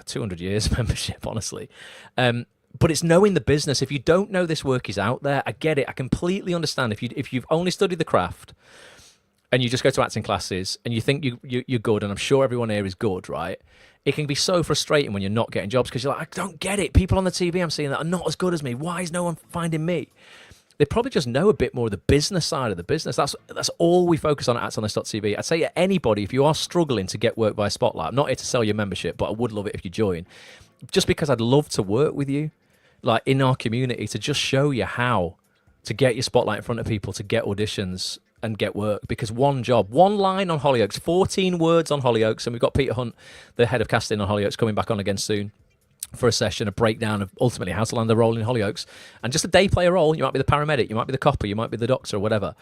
200 years membership, honestly. But it's knowing the business. If you don't know this work is out there, I get it. I completely understand. If you've only studied the craft and you just go to acting classes and you think you're good, and I'm sure everyone here is good, right? It can be so frustrating when you're not getting jobs because you're like, I don't get it. People on the TV I'm seeing that are not as good as me. Why is no one finding me? They probably just know a bit more of the business side of the business. That's all we focus on at actonthis.tv. I'd say to anybody, if you are struggling to get work by Spotlight, I'm not here to sell your membership, but I would love it if you join. Just because I'd love to work with you, like in our community, to just show you how to get your Spotlight in front of people, to get auditions and get work. Because one job, one line on Hollyoaks, 14 words on Hollyoaks, and we've got Peter Hunt, the head of casting on Hollyoaks, coming back on again soon for a session, a breakdown of ultimately how to land a role in Hollyoaks. And just a day play a role. You might be the paramedic, you might be the copper, you might be the doctor, or whatever.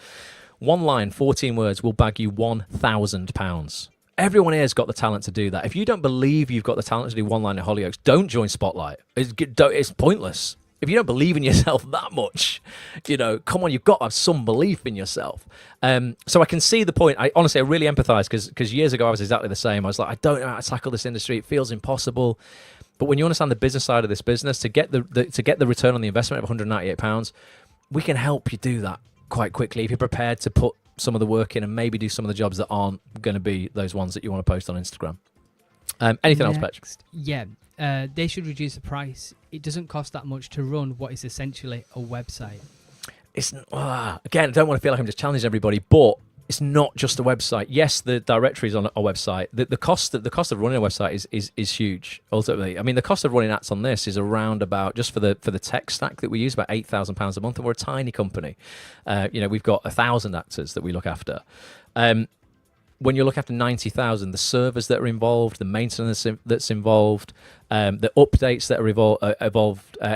One line, 14 words will bag you £1,000. Everyone here's got the talent to do that. If you don't believe you've got the talent to do one line at Hollyoaks, don't join Spotlight. It's pointless. If you don't believe in yourself that much, come on, you've got to have some belief in yourself. So I can see the point. I really empathize because years ago I was exactly the same. I was like, I don't know how to tackle this industry. It feels impossible. But when you understand the business side of this business, to get the return on the investment of £198, we can help you do that quite quickly if you're prepared to put some of the work in and maybe do some of the jobs that aren't going to be those ones that you want to post on Instagram. Anything else, Petch? Yeah. They should reduce the price. It doesn't cost that much to run what is essentially a website. Again, I don't want to feel like I'm just challenging everybody, but it's not just a website. Yes, the directory is on a website. The cost of running a website is huge. Ultimately, I mean, the cost of running Acts On This is around about, just for the tech stack that we use, about £8,000 a month, and we're a tiny company. We've got 1,000 actors that we look after. When you look after 90,000, the servers that are involved, the maintenance that's involved, the updates that are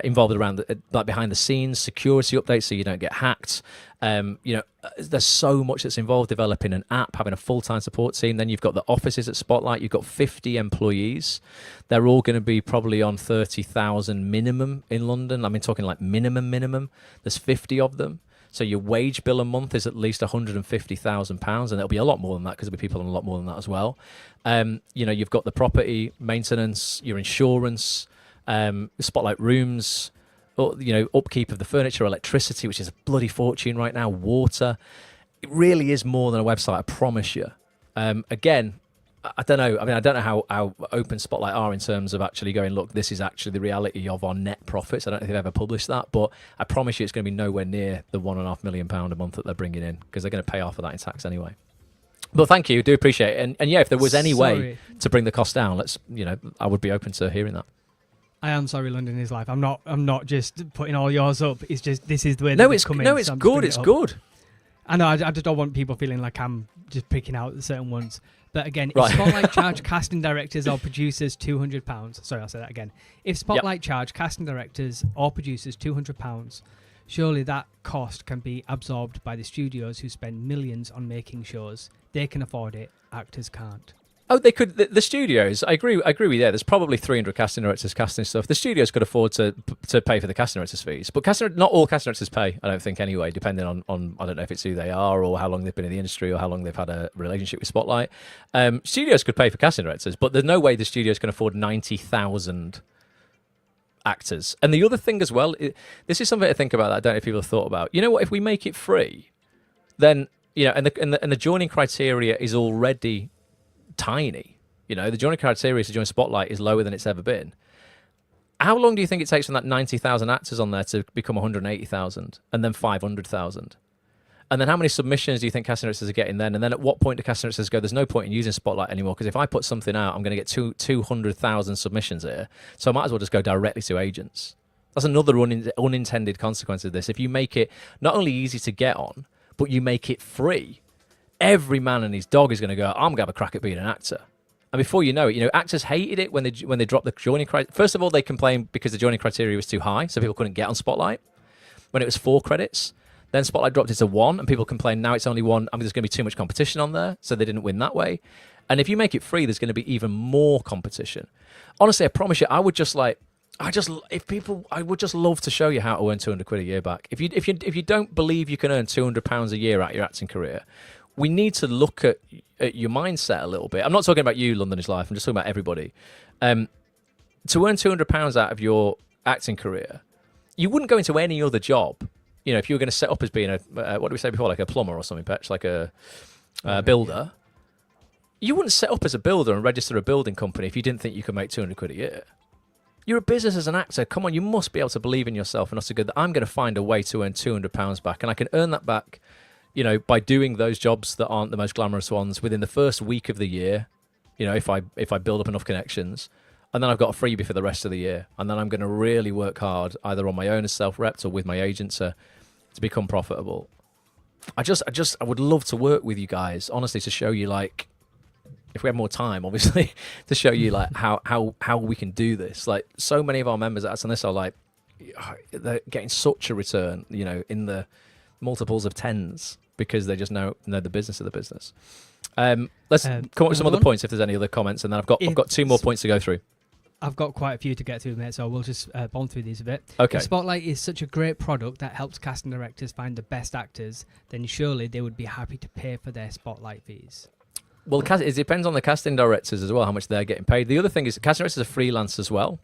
involved around like behind the scenes, security updates so you don't get hacked. There's so much that's involved, developing an app, having a full-time support team. Then you've got the offices at Spotlight. You've got 50 employees. They're all going to be probably on 30,000 minimum in London. I mean, talking like minimum. There's 50 of them. So your wage bill a month is at least £150,000, and there'll be a lot more than that because there'll be people on a lot more than that as well. You've got the property, maintenance, your insurance, Spotlight rooms, upkeep of the furniture, electricity, which is a bloody fortune right now, water. It really is more than a website, I promise you. Again, I don't know. I mean, I don't know how open Spotlight are in terms of actually going, look, this is actually the reality of our net profits. I don't know if they've ever published that, but I promise you it's going to be nowhere near the £1.5 million a month that they're bringing in, because they're going to pay half of that in tax anyway. But thank you, do appreciate it. And yeah, if there was any way to bring the cost down, I would be open to hearing that. I am sorry, London is life. I'm not just putting all yours up. It's just, this is the way that it's coming. No, it's good. It's good. I know. I just don't want people feeling like I'm just picking out certain ones. But again, if Spotlight charge casting directors or producers £200, sorry, I'll say that again. If Spotlight charge casting directors or producers £200, surely that cost can be absorbed by the studios who spend millions on making shows. They can afford it, actors can't. Oh, they could. The studios. I agree. I agree with you. There's probably 300 casting directors casting stuff. The studios could afford to pay for the casting directors' fees, but not all casting directors pay. I don't think anyway. Depending on I don't know if it's who they are or how long they've been in the industry or how long they've had a relationship with Spotlight. Studios could pay for casting directors, but there's no way the studios can afford 90,000 actors. And the other thing as well, this is something to think about that I don't know if people have thought about. You know what? If we make it free, then and the joining criteria is already tiny. The joining criteria to join Spotlight is lower than it's ever been. How long do you think it takes from that 90,000 actors on there to become 180,000 and then 500,000? And then how many submissions do you think casting directors are getting then? And then at what point do casting directors go, there's no point in using Spotlight anymore because if I put something out, I'm going to get 200,000 submissions here. So I might as well just go directly to agents. That's another unintended consequence of this. If you make it not only easy to get on, but you make it free, every man and his dog is going to go, I'm going to have a crack at being an actor. And before you know it, actors hated it when they dropped the joining criteria. First of all, they complained because the joining criteria was too high, so people couldn't get on Spotlight. When it was 4 credits, then Spotlight dropped it to 1, and people complained now it's only 1. There's going to be too much competition on there, so they didn't win that way. And if you make it free, there's going to be even more competition. Honestly, I promise you, I would just love to show you how to earn 200 quid a year back. If you don't believe you can earn £200 a year out of your acting career, we need to look at your mindset a little bit. I'm not talking about you, London is Life. I'm just talking about everybody. To earn £200 out of your acting career, you wouldn't go into any other job. If you were going to set up as being what did we say before, like a plumber or something, Petch, like a builder, you wouldn't set up as a builder and register a building company if you didn't think you could make 200 quid a year. You're a business as an actor. Come on, you must be able to believe in yourself enough to go that I'm going to find a way to earn £200 back, and I can earn that back by doing those jobs that aren't the most glamorous ones within the first week of the year, if I build up enough connections, and then I've got a freebie for the rest of the year, and then I'm going to really work hard either on my own as self-repped or with my agent to become profitable. I would love to work with you guys, honestly, to show you, like, if we have more time, obviously, to show you like how we can do this. Like, so many of our members that's on this are like, they're getting such a return, in the multiples of tens, because they just know the business of the business. Let's come up with some other points if there's any other comments, and then I've got 2 more points to go through. I've got quite a few to get through, mate, so we'll just bomb through these a bit. Okay. If Spotlight is such a great product that helps casting directors find the best actors, then surely they would be happy to pay for their Spotlight fees. Well, it depends on the casting directors as well, how much they're getting paid. The other thing is casting directors are freelance as well,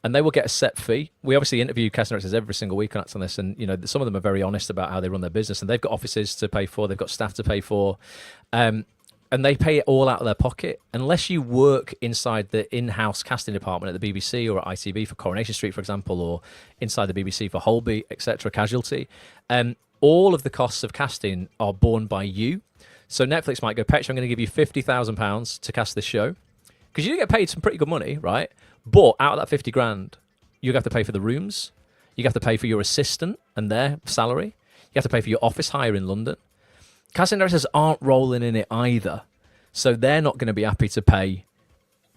and they will get a set fee. We obviously interview casting directors every single week on Act On This, and some of them are very honest about how they run their business, and they've got offices to pay for, they've got staff to pay for, and they pay it all out of their pocket. Unless you work inside the in-house casting department at the BBC or at ITV for Coronation Street, for example, or inside the BBC for Holby, etc., Casualty, all of the costs of casting are borne by you. So Netflix might go, Petch, I'm going to give you £50,000 to cast this show, because you get paid some pretty good money, right? But out of that 50 grand, you have to pay for the rooms, you have to pay for your assistant and their salary, you have to pay for your office hire in London. Casting directors aren't rolling in it either, so they're not going to be happy to pay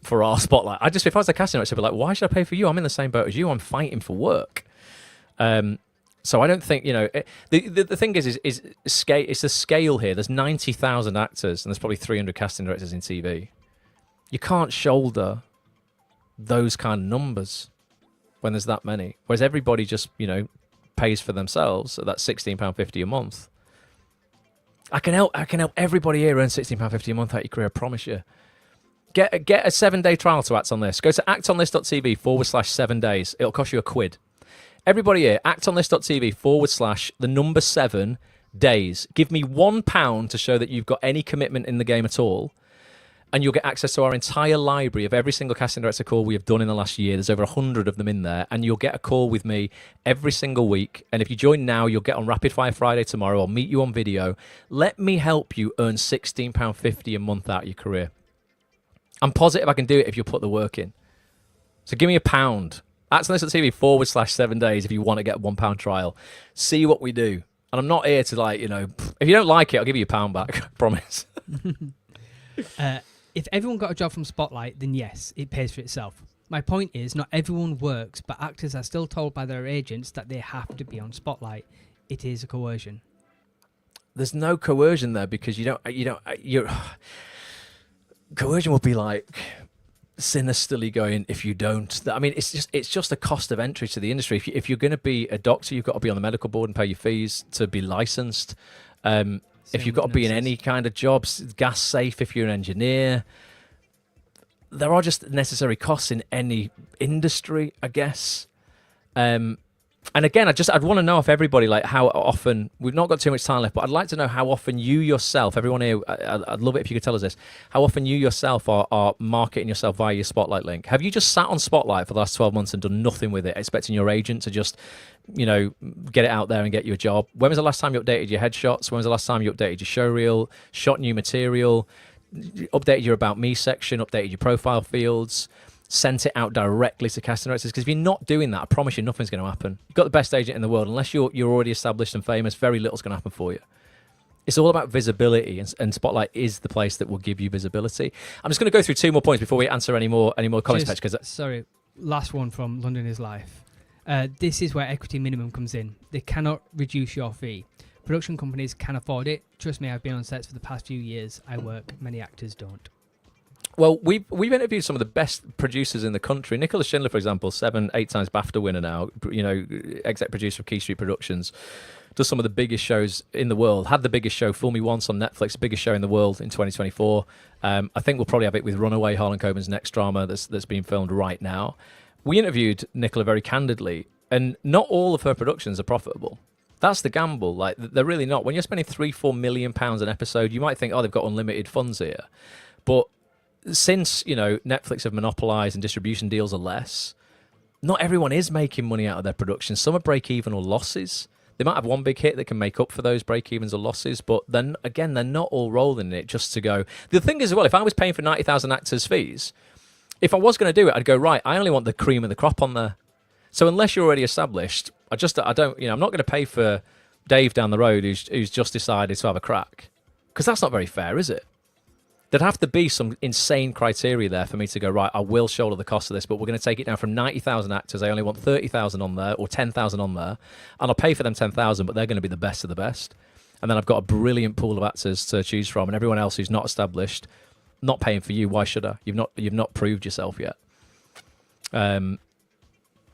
for our Spotlight. If I was a casting director, I'd be like, why should I pay for you? I'm in the same boat as you. I'm fighting for work. So I don't think, the thing is scale. It's the scale here. There's 90,000 actors and there's probably 300 casting directors in TV. You can't shoulder those kind of numbers when there's that many. Whereas everybody just, pays for themselves at that £16.50 a month. I can help everybody here earn £16.50 a month out your career, I promise you. Get a 7-day trial to Act On This. Go to actonthis.tv/7 days. It'll cost you £1. Everybody here, actonthis.tv/7 days. Give me £1 to show that you've got any commitment in the game at all, and you'll get access to our entire library of every single casting director call we have done in the last year. There's over 100 of them in there, and you'll get a call with me every single week. And if you join now, you'll get on Rapid Fire Friday tomorrow. I'll meet you on video. Let me help you earn £16.50 a month out of your career. I'm positive I can do it if you put the work in. So give me £1. actonthis.tv/7 days if you want to get a £1 trial. See what we do. And I'm not here to if you don't like it, I'll give you £1 back. I promise. If everyone got a job from Spotlight, then yes, it pays for itself. My point is, not everyone works, but actors are still told by their agents that they have to be on Spotlight. It is a coercion. There's no coercion there because you're coercion would be like sinisterly going, if you don't. I mean, it's just a cost of entry to the industry. If you're going to be a doctor, you've got to be on the medical board and pay your fees to be licensed. If you've got to be in any kind of jobs, gas safe if you're an engineer. There are just necessary costs in any industry, I guess. And again, I'd want to know if everybody, like, how often, we've not got too much time left, but I'd like to know how often you yourself, everyone here, I'd love it if you could tell us this, how often you yourself are marketing yourself via your Spotlight link. Have you just sat on Spotlight for the last 12 months and done nothing with it, expecting your agent to just, get it out there and get you a job? When was the last time you updated your headshots? When was the last time you updated your show reel, shot new material, updated your About Me section, updated your profile fields, sent it out directly to casting directors? Because if you're not doing that, I promise you nothing's going to happen. You've got the best agent in the world. Unless you're already established and famous, very little's going to happen for you. It's all about visibility, and Spotlight is the place that will give you visibility. I'm just going to go through 2 more points before we answer any more comments, Petch. Sorry, last one from London is Life. This is where equity minimum comes in. They cannot reduce your fee. Production companies can afford it. Trust me, I've been on sets for the past few years. I work. Many actors don't. Well, we've interviewed some of the best producers in the country. Nicholas Schindler, for example, 7-8 times BAFTA winner now, exec producer of Key Street Productions, does some of the biggest shows in the world, had the biggest show, Fool Me Once on Netflix, biggest show in the world in 2024. I think we'll probably have it with Runaway, Harlan Coben's next drama that's being filmed right now. We interviewed Nicola very candidly, and not all of her productions are profitable. That's the gamble. Like, they're really not. When you're spending £3-4 million an episode, you might think, oh, they've got unlimited funds here. But since, Netflix have monopolized and distribution deals are less, not everyone is making money out of their productions. Some are break-even or losses. They might have one big hit that can make up for those break-evens or losses, but then again, they're not all rolling in it just to go. The thing is, as well, if I was paying for 90,000 actors' fees, if I was going to do it, I'd go, right, I only want the cream of the crop on there. So unless you're already established, I don't, I'm not going to pay for Dave down the road who's just decided to have a crack, because that's not very fair, is it? There'd have to be some insane criteria there for me to go, right, I will shoulder the cost of this, but we're going to take it down from 90,000 actors. I only want 30,000 on there or 10,000 on there, and I'll pay for them 10,000, but they're going to be the best of the best. And then I've got a brilliant pool of actors to choose from, and everyone else who's not established, not paying for you. Why should I? You've not proved yourself yet.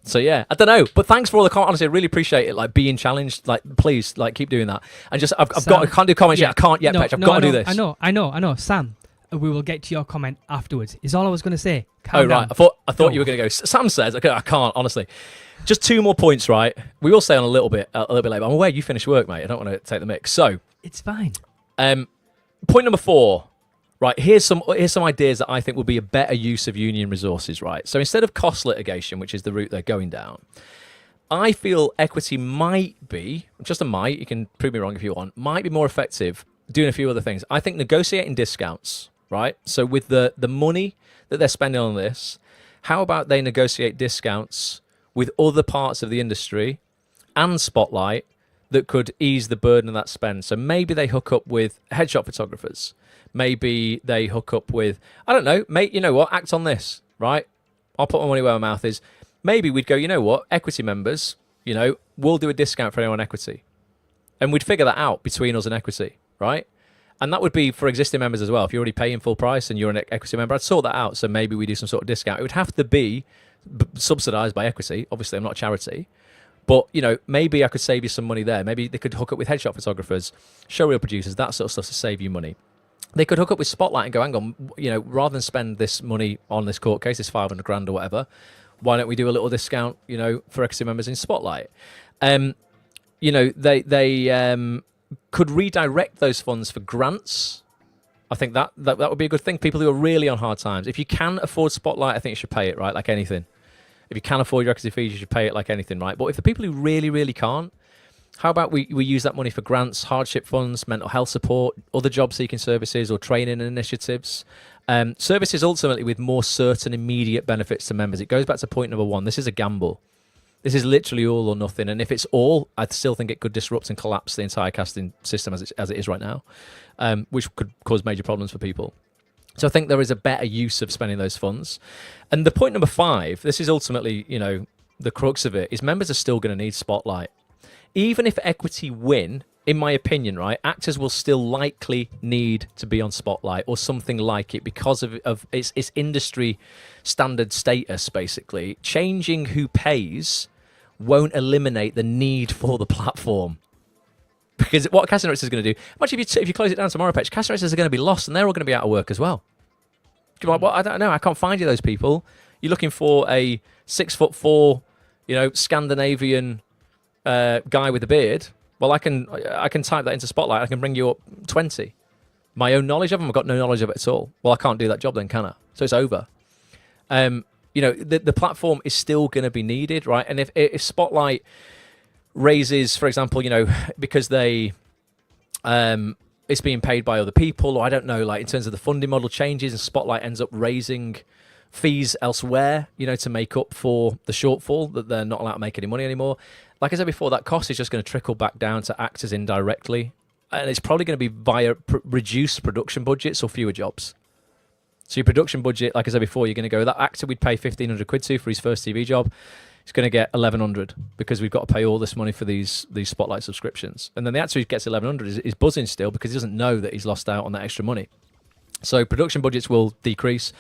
So yeah, I don't know, but thanks for all the comments. Honestly, I really appreciate it. Like, being challenged, like, please, like, keep doing that. And just, I can't do comments yet. I can't yet, Petch. I've got to do this. I know. Sam, we will get to your comment afterwards. Is all I was going to say. Calm down. Right. I thought you were going to go. Sam says, okay, I can't, honestly. Just 2 more points, right? We will stay on a little bit later. I'm aware you finished work, mate. I don't want to take the mix. So it's fine. Point number 4. Right, here's some ideas that I think will be a better use of union resources, right? So instead of cost litigation, which is the route they're going down, I feel equity might be, just a might, you can prove me wrong if you want, might be more effective doing a few other things. I think negotiating discounts, right? So with the money that they're spending on this, how about they negotiate discounts with other parts of the industry and Spotlight that could ease the burden of that spend? So maybe they hook up with headshot photographers. Maybe they hook up with, I don't know, mate, you know what, Act On This, right? I'll put my money where my mouth is. Maybe we'd go, you know what, equity members, we'll do a discount for anyone on equity. And we'd figure that out between us and equity, right? And that would be for existing members as well. If you're already paying full price and you're an equity member, I'd sort that out. So maybe we do some sort of discount. It would have to be subsidised by equity. Obviously, I'm not a charity. But, maybe I could save you some money there. Maybe they could hook up with headshot photographers, showreel producers, that sort of stuff to save you money. They could hook up with Spotlight and go, hang on, rather than spend this money on this court case, this 500 grand or whatever, why don't we do a little discount, for equity members in Spotlight? They could redirect those funds for grants. I think that would be a good thing. People who are really on hard times. If you can afford Spotlight, I think you should pay it, right? Like anything. If you can afford your equity fees, you should pay it like anything, right? But if the people who really, really can't, how about we use that money for grants, hardship funds, mental health support, other job-seeking services or training initiatives? Services ultimately with more certain immediate benefits to members. It goes back to point number 1. This is a gamble. This is literally all or nothing. And if it's all, I still think it could disrupt and collapse the entire casting system as it is right now, which could cause major problems for people. So I think there is a better use of spending those funds. And the point number 5, this is ultimately, the crux of it, is members are still going to need Spotlight. Even if equity win in my opinion, right, actors will still likely need to be on Spotlight or something like it because of its industry standard status, basically. Changing who pays won't eliminate the need for the platform. Because what casting directors are going to do, imagine if you close it down tomorrow, Petch, casting directors are going to be lost and they're all going to be out of work as well. You're like, well, I don't know, I can't find you those people. You're looking for a 6'4", Scandinavian guy with a beard. Well, I can type that into Spotlight. I can bring you up 20. My own knowledge of them, I've got no knowledge of it at all. Well, I can't do that job then, can I? So it's over. The platform is still going to be needed, right? And if Spotlight raises, for example, because they it's being paid by other people, or I don't know, like in terms of the funding model changes, and Spotlight ends up raising fees elsewhere, to make up for the shortfall that they're not allowed to make any money anymore. Like I said before, that cost is just going to trickle back down to actors indirectly, and it's probably going to be via reduced production budgets or fewer jobs. So your production budget, like I said before, you're going to go, that actor we'd pay 1,500 quid to for his first TV job, he's going to get 1,100 because we've got to pay all this money for these Spotlight subscriptions. And then the actor who gets 1,100 is buzzing still because he doesn't know that he's lost out on that extra money. So production budgets will decrease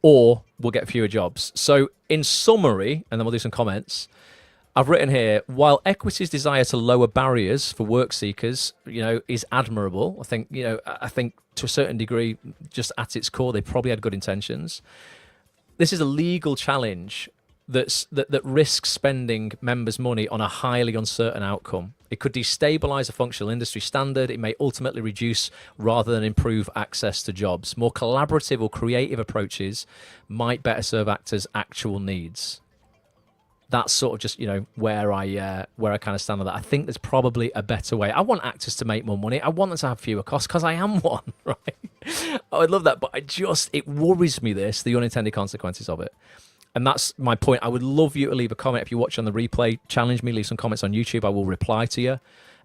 or we'll get fewer jobs. So in summary, and then we'll do some comments, I've written here, while Equity's desire to lower barriers for work seekers, is admirable. I think to a certain degree, just at its core, they probably had good intentions. This is a legal challenge that risks spending members' money on a highly uncertain outcome. It could destabilize a functional industry standard. It may ultimately reduce rather than improve access to jobs. More collaborative or creative approaches might better serve actors' actual needs. That's sort of just, where I kind of stand on that. I think there's probably a better way. I want actors to make more money. I want them to have fewer costs because I am one, right? I would love that, but it worries me the unintended consequences of it. And that's my point. I would love you to leave a comment. If you watch on the replay, challenge me, leave some comments on YouTube. I will reply to you.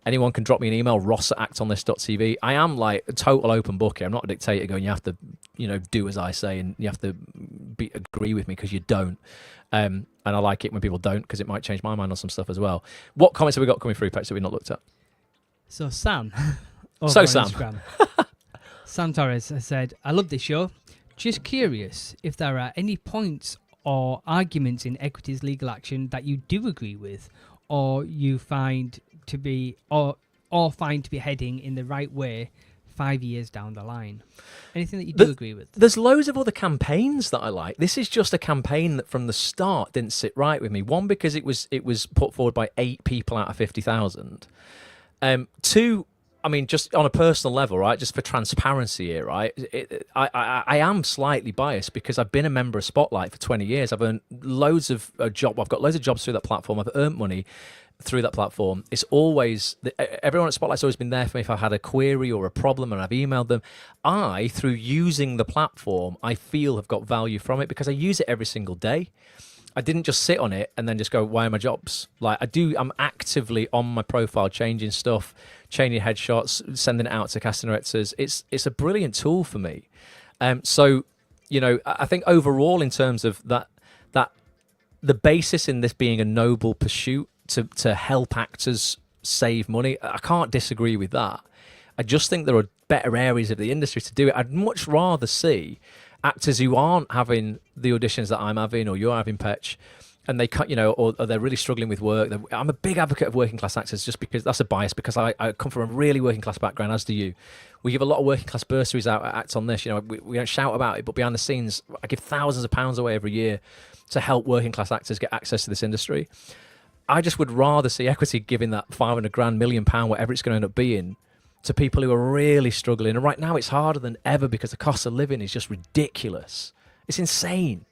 Anyone can drop me an email, ross@actonthis.tv. I am like a total open book here. I'm not a dictator going, you have to, do as I say and you have to agree with me because you don't. And I like it when people don't because it might change my mind on some stuff as well. What comments have we got coming through, Petch, that we've not looked at? So Sam. So Sam. Instagram, Sam Torres has said, I love this show. Just curious if there are any points or arguments in Equity's legal action that you do agree with or you find to be or find to be heading in the right way 5 years down the line. Anything that you do agree with? There's loads of other campaigns that I like. This is just a campaign that from the start didn't sit right with me. One, because it was put forward by 8 people out of 50,000. 2, I mean, just on a personal level, right? Just for transparency here, right? I am slightly biased because I've been a member of Spotlight for 20 years. I've earned loads of jobs. I've got loads of jobs through that platform. I've earned money through that platform. It's always, everyone at Spotlight's always been there for me if I had a query or a problem and I've emailed them. Through using the platform, I feel have got value from it because I use it every single day. I didn't just sit on it and then just go, why are my jobs? Like I'm actively on my profile, changing stuff, changing headshots, sending it out to casting directors. It's a brilliant tool for me. So, I think overall in terms of that the basis in this being a noble pursuit to help actors save money, I can't disagree with that. I just think there are better areas of the industry to do it. I'd much rather see actors who aren't having the auditions that I'm having or you're having, Petch, and they cut, or they're really struggling with work. I'm a big advocate of working class actors just because that's a bias because I come from a really working class background, as do you. We give a lot of working class bursaries out at Act On This. We don't shout about it, but behind the scenes, I give thousands of pounds away every year to help working class actors get access to this industry. I just would rather see Equity giving that 500 grand, £1 million, whatever it's going to end up being, to people who are really struggling. And right now it's harder than ever because the cost of living is just ridiculous. It's insane.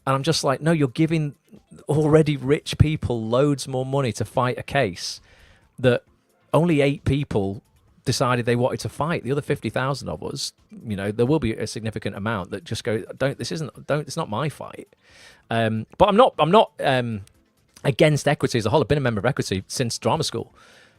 And I'm just like, no, you're giving already rich people loads more money to fight a case that only 8 people decided they wanted to fight. The other 50,000 of us, there will be a significant amount that just go, it's not my fight. But I'm not against Equity as a whole. I've been a member of Equity since drama school.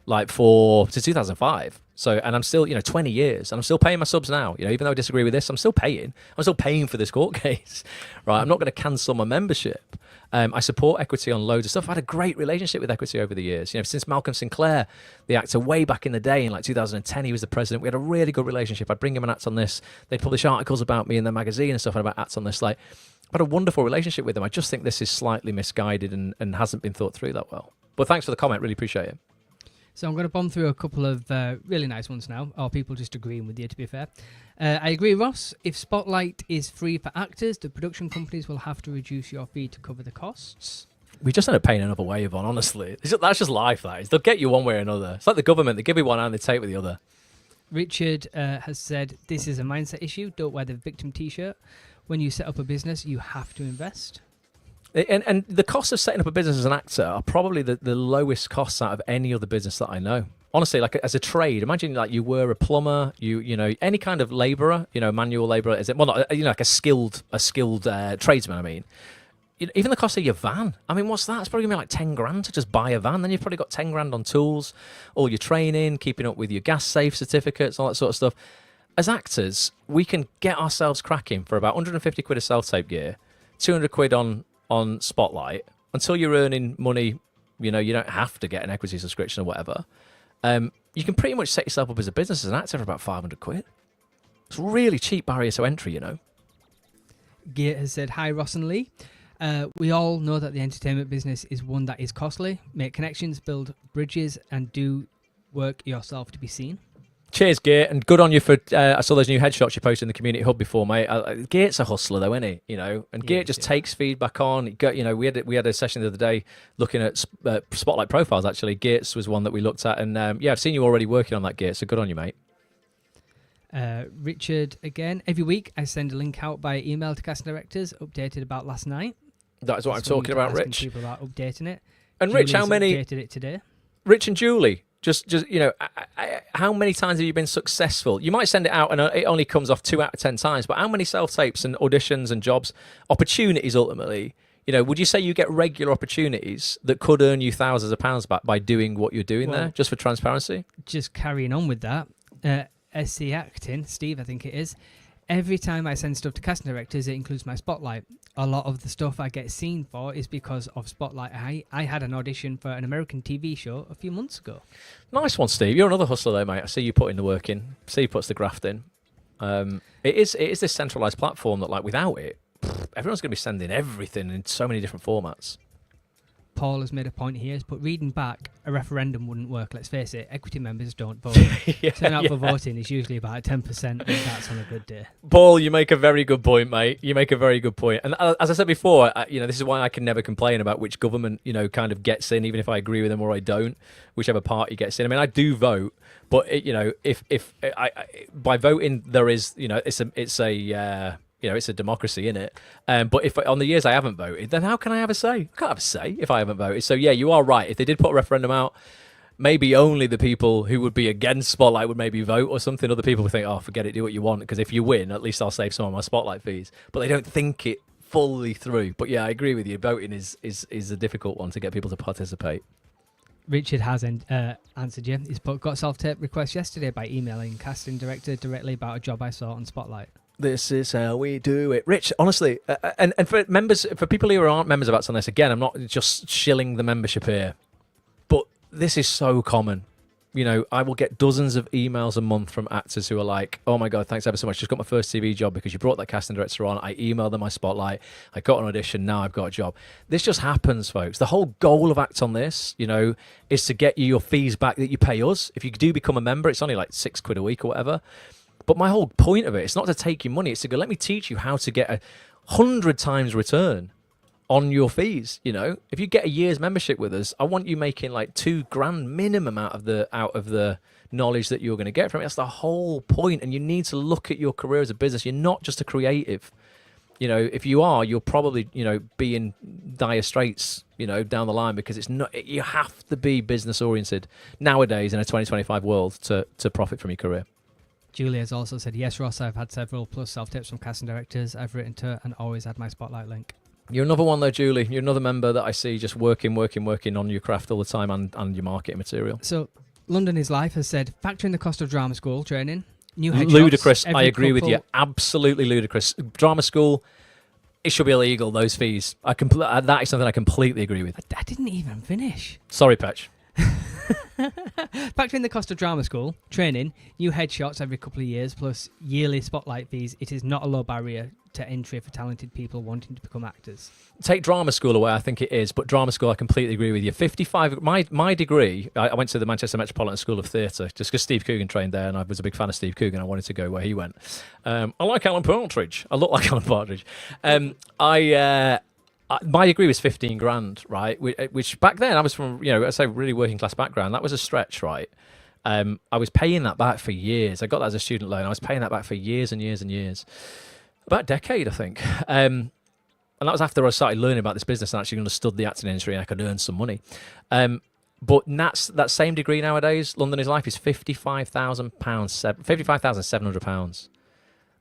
like since 2005. So, and I'm still, 20 years, and I'm still paying my subs now. Even though I disagree with this, I'm still paying. I'm still paying for this court case, right? I'm not going to cancel my membership. I support Equity on loads of stuff. I've had a great relationship with Equity over the years. Since Malcolm Sinclair, the actor, way back in the day, in like 2010, he was the president. We had a really good relationship. I'd bring him an Act On This. They'd publish articles about me in their magazine and stuff, and about Act On This. Like, I've had a wonderful relationship with them. I just think this is slightly misguided and hasn't been thought through that well. But thanks for the comment. Really appreciate it. So I'm going to bomb through a couple of really nice ones now, or people just agreeing with you, to be fair. I agree, Ross. If Spotlight is free for actors, the production companies will have to reduce your fee to cover the costs. We just end up paying another way, Yvonne, honestly. That's just life, that is. They'll get you one way or another. It's like the government. They give you one hand, they take with the other. Richard has said, this is a mindset issue. Don't wear the victim T-shirt. When you set up a business, you have to invest. And the cost of setting up a business as an actor are probably the lowest costs out of any other business that I know. Honestly, like as a trade, imagine like you were a plumber, any kind of labourer, manual labourer, not like a skilled tradesman. I mean, even the cost of your van. I mean, what's that? It's probably gonna be like 10 grand to just buy a van. Then you've probably got 10 grand on tools, all your training, keeping up with your gas safe certificates, all that sort of stuff. As actors, we can get ourselves cracking for about 150 quid of self-tape gear, 200 quid on Spotlight, until you're earning money. You don't have to get an Equity subscription or whatever. You can pretty much set yourself up as a business as an actor for about 500 quid. It's a really cheap barrier to entry, Gear has said, hi, Ross and Lee. We all know that the entertainment business is one that is costly. Make connections, build bridges, and do work yourself to be seen. Cheers, Geert, and good on you for. I saw those new headshots you posted in the community hub before, mate. Geert's a hustler, though, isn't he? And Geert just takes feedback on. We had a session the other day looking at Spotlight profiles. Actually, Geert's was one that we looked at, and I've seen you already working on that, Geert. So good on you, mate. Richard again. Every week, I send a link out by email to casting directors, updated about last night. That is what I'm talking about, Rich. People about updating it. And Julie's Rich, how many updated it today? Rich and Julie. Just how many times have you been successful? You might send it out and it only comes off 2 out of 10 times, but how many self-tapes and auditions and jobs, opportunities ultimately, would you say you get regular opportunities that could earn you thousands of pounds back by doing what you're doing there, just for transparency? Just carrying on with that, SC Acting, Steve, I think it is, every time I send stuff to casting directors, it includes my Spotlight. A lot of the stuff I get seen for is because of Spotlight. I had an audition for an American TV show a few months ago. Nice one, Steve. You're another hustler there, mate. I see you putting the work in. I see you puts the graft in. It is this centralised platform that, like, without it, everyone's going to be sending everything in so many different formats. Paul has made a point here, but reading back, a referendum wouldn't work. Let's face it, Equity members don't vote. Turnout for voting is usually about 10%, and that's on a good day. Paul, you make a very good point, mate. You make a very good point. And as I said before, this is why I can never complain about which government, kind of gets in, even if I agree with them or I don't, whichever party gets in. I mean, I do vote, but if by voting there is, it's a democracy, innit? But if on the years I haven't voted, then how can I have a say? I can't have a say if I haven't voted. So, yeah, you are right. If they did put a referendum out, maybe only the people who would be against Spotlight would maybe vote or something. Other people would think, oh, forget it, do what you want, because if you win, at least I'll save some of my Spotlight fees. But they don't think it fully through. But, yeah, I agree with you. Voting is a difficult one to get people to participate. Richard has answered you. He's got self-tape requests yesterday by emailing casting director directly about a job I saw on Spotlight. This is how we do it. Rich, honestly, and for members, for people who aren't members of Act On This, again, I'm not just shilling the membership here, but this is so common. I will get dozens of emails a month from actors who are like, oh my God, thanks ever so much. Just got my first TV job because you brought that casting director on. I emailed them my Spotlight. I got an audition. Now I've got a job. This just happens, folks. The whole goal of Act On This, is to get you your fees back that you pay us. If you do become a member, it's only like £6 a week or whatever. But my whole point of it's not to take your money. It's to go, let me teach you how to get 100 times return on your fees. If you get a year's membership with us, I want you making like £2,000 minimum out of the knowledge that you're going to get from it. That's the whole point. And you need to look at your career as a business. You're not just a creative. If you are, you'll probably, be in dire straits, down the line, because it's not. You have to be business oriented nowadays in a 2025 world to profit from your career. Julie has also said, yes, Ross, I've had several plus self-tips from casting directors I've written to and always had my Spotlight link. You're another one though, Julie. You're another member that I see just working on your craft all the time and your marketing material. So London is Life has said, factor in the cost of drama school training. New headshots, Ludicrous. every I agree with you. couple- Absolutely ludicrous. Drama school, it should be illegal, those fees. That is something I completely agree with. I didn't even finish. Sorry, Petch. Factor in the cost of drama school training, new headshots every couple of years, plus yearly spotlight fees. It is not a low barrier to entry for talented people wanting to become actors. Take drama school away, I think it is, but drama school, I completely agree with you. 55. My degree, I went to the Manchester Metropolitan School of Theatre just because Steve Coogan trained there, and I was a big fan of Steve Coogan. I wanted to go where he went. I like Alan Partridge. I look like Alan Partridge. My degree was 15 grand, right? Which back then I was from, I say really working class background. That was a stretch, right? I was paying that back for years. I got that as a student loan. I was paying that back for years and years and years. About a decade, I think. And that was after I started learning about this business and actually understood the acting industry and I could earn some money. But that same degree nowadays, London is Life, is £55,000, £55,700.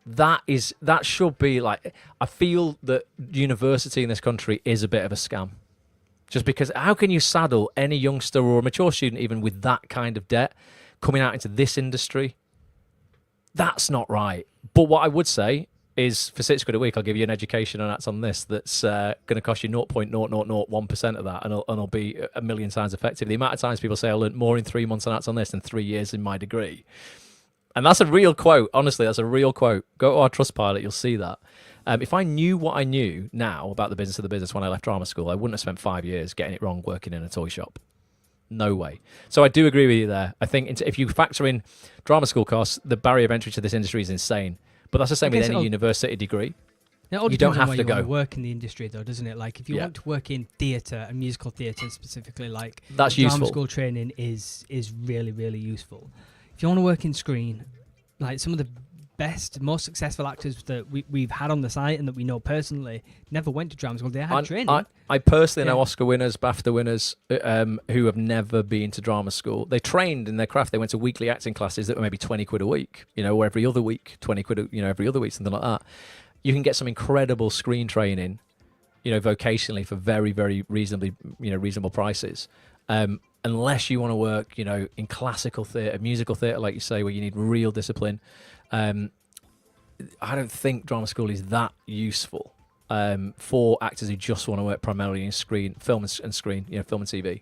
That should be like, I feel that university in this country is a bit of a scam. Just because how can you saddle any youngster or a mature student even with that kind of debt coming out into this industry? That's not right. But what I would say is for £6 a week, I'll give you an education on Act On This that's going to cost you 0.0001% of that, and it'll be a million times effective. The amount of times people say I learned more in 3 months on Act On This than 3 years in my degree. And that's a real quote. Honestly, that's a real quote. Go to our Trustpilot, you'll see that. If I knew what I knew now about the business of the business when I left drama school, I wouldn't have spent 5 years getting it wrong working in a toy shop. No way. So I do agree with you there. I think if you factor in drama school costs, the barrier of entry to this industry is insane. But that's the same with any university degree. It all you don't depends on have where to you go. want to work in the industry, though, doesn't it? Like, if you want to work in theatre and musical theatre specifically, like, that's drama useful. school training is really, really useful. If you want to work in screen, like some of the best, most successful actors that we've had on the site and that we know personally never went to drama school. They had training. I personally know Oscar winners, BAFTA winners who have never been to drama school. They trained in their craft. They went to weekly acting classes that were maybe £20 a week, or every other week, £20, every other week, something like that. You can get some incredible screen training, vocationally for very, very reasonable prices. Unless you want to work, in classical theatre, musical theatre, like you say, where you need real discipline. I don't think drama school is that useful for actors who just want to work primarily in film and screen, film and TV.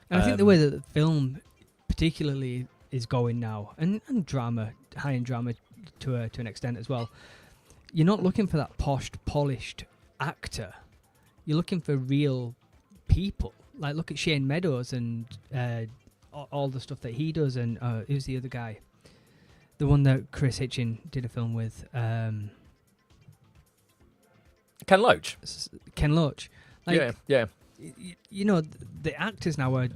And I think the way that the film particularly is going now, and drama, high-end drama to an extent as well, you're not looking for that polished actor. You're looking for real people. Like, look at Shane Meadows and all the stuff that he does, and who's the other guy? The one that Chris Hitchin did a film with. Ken Loach. Ken Loach. Like, yeah. The actors now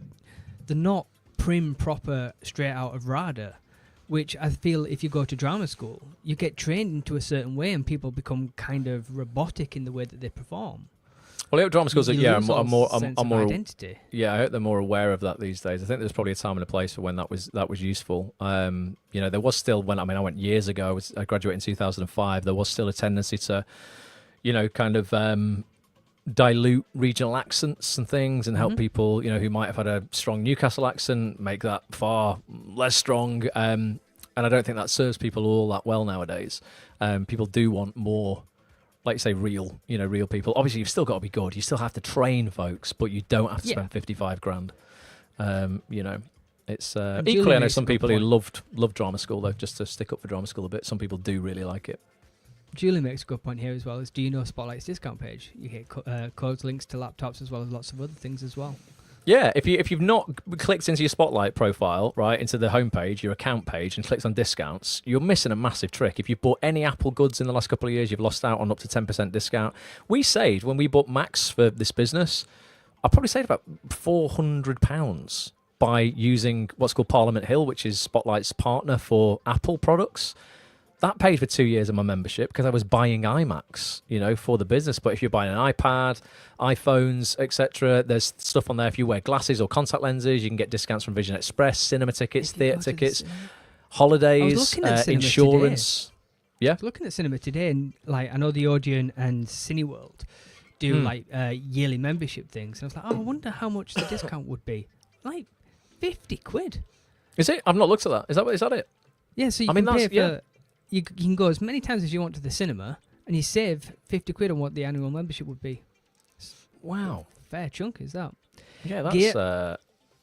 they're not prim, proper, straight out of RADA, which I feel if you go to drama school, you get trained into a certain way and people become kind of robotic in the way that they perform. Well, I hope drama schools I'm more identity. Yeah, I hope they're more aware of that these days. I think there's probably a time and a place for when that was useful. There was still I went years ago. I graduated in 2005. There was still a tendency to, kind of dilute regional accents and things, and help people, who might have had a strong Newcastle accent, make that far less strong. And I don't think that serves people all that well nowadays. People do want more, like you say, real people. Obviously, you've still got to be good. You still have to train folks, but you don't have to spend 55 grand. It's equally. I know some people who loved drama school though, just to stick up for drama school a bit. Some people do really like it. Julie makes a good point here as well. Do you know Spotlight's discount page? You get codes, links to laptops, as well as lots of other things as well. Yeah, if you've not clicked into your Spotlight profile, right, into the homepage, your account page, and clicked on discounts, you're missing a massive trick. If you've bought any Apple goods in the last couple of years, you've lost out on up to 10% discount. We saved, when we bought Macs for this business, I probably saved about £400 by using what's called Parliament Hill, which is Spotlight's partner for Apple products. That paid for 2 years of my membership because I was buying iMacs, for the business. But if you're buying an iPad, iPhones, etc., there's stuff on there. If you wear glasses or contact lenses, you can get discounts from Vision Express, cinema tickets, theatre tickets, holidays, insurance. Today. Yeah, I was looking at cinema today, and I know the Odeon and Cineworld do yearly membership things. And I was like, I wonder how much the discount would be. Like £50. Is it? I've not looked at that. Is that it? Yeah, so you can pay for... You can go as many times as you want to the cinema, and you save 50 quid on what the annual membership would be. Wow. Fair chunk is that. Yeah, that's...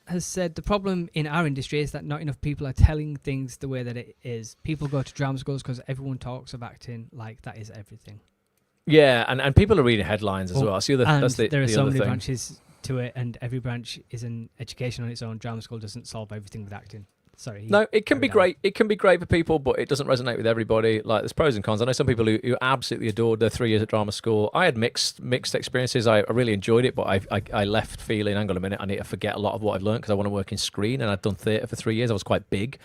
has said the problem in our industry is that not enough people are telling things the way that it is. People go to drama schools because everyone talks of acting like that is everything. Yeah, and people are reading headlines as well. So there are so many branches to it, and every branch is an education on its own. Drama school doesn't solve everything with acting. Sorry. No, it can be great. It can be great for people, but it doesn't resonate with everybody. Like, there's pros and cons. I know some people who absolutely adored their 3 years at drama school. I had mixed experiences. I really enjoyed it, but I left feeling, hang on a minute, I need to forget a lot of what I've learned because I want to work in screen, and I'd done theatre for 3 years. I was quite big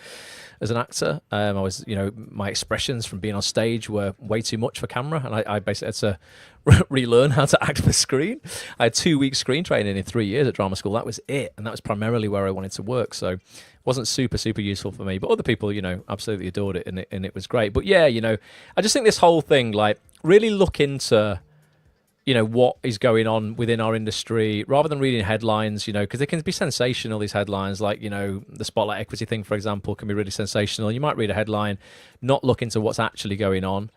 as an actor. I was, my expressions from being on stage were way too much for camera, and I basically had to relearn how to act for screen. I had 2 weeks screen training in 3 years at drama school. That was it, and that was primarily where I wanted to work. So it wasn't super useful for me, but other people, absolutely adored it, and it was great. But yeah, I just think this whole thing, like, really look into what is going on within our industry rather than reading headlines, because they can be sensational, these headlines, like, the spotlight equity thing, for example, can be really sensational. You might read a headline, not look into what's actually going on.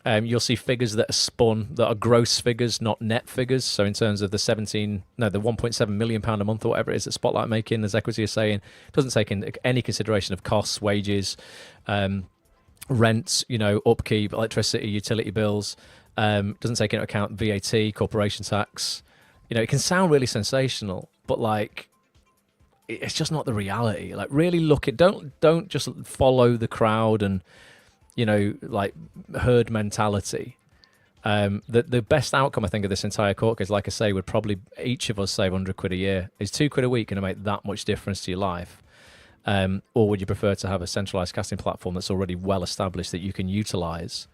You'll see figures that are spun, that are gross figures, not net figures. So in terms of the £1.7 million a month or whatever it is that Spotlight making, as equity is saying, doesn't take in any consideration of costs, wages, rent, upkeep, electricity, utility bills. Doesn't take into account VAT, corporation tax. It can sound really sensational, but like, it's just not the reality. Like, really look at, don't just follow the crowd and, like, herd mentality. The best outcome, I think, of this entire court case, like I say, would probably each of us save 100 quid a year. Is 2 quid a week going to make that much difference to your life? Or would you prefer to have a centralized casting platform that's already well established that you can utilize?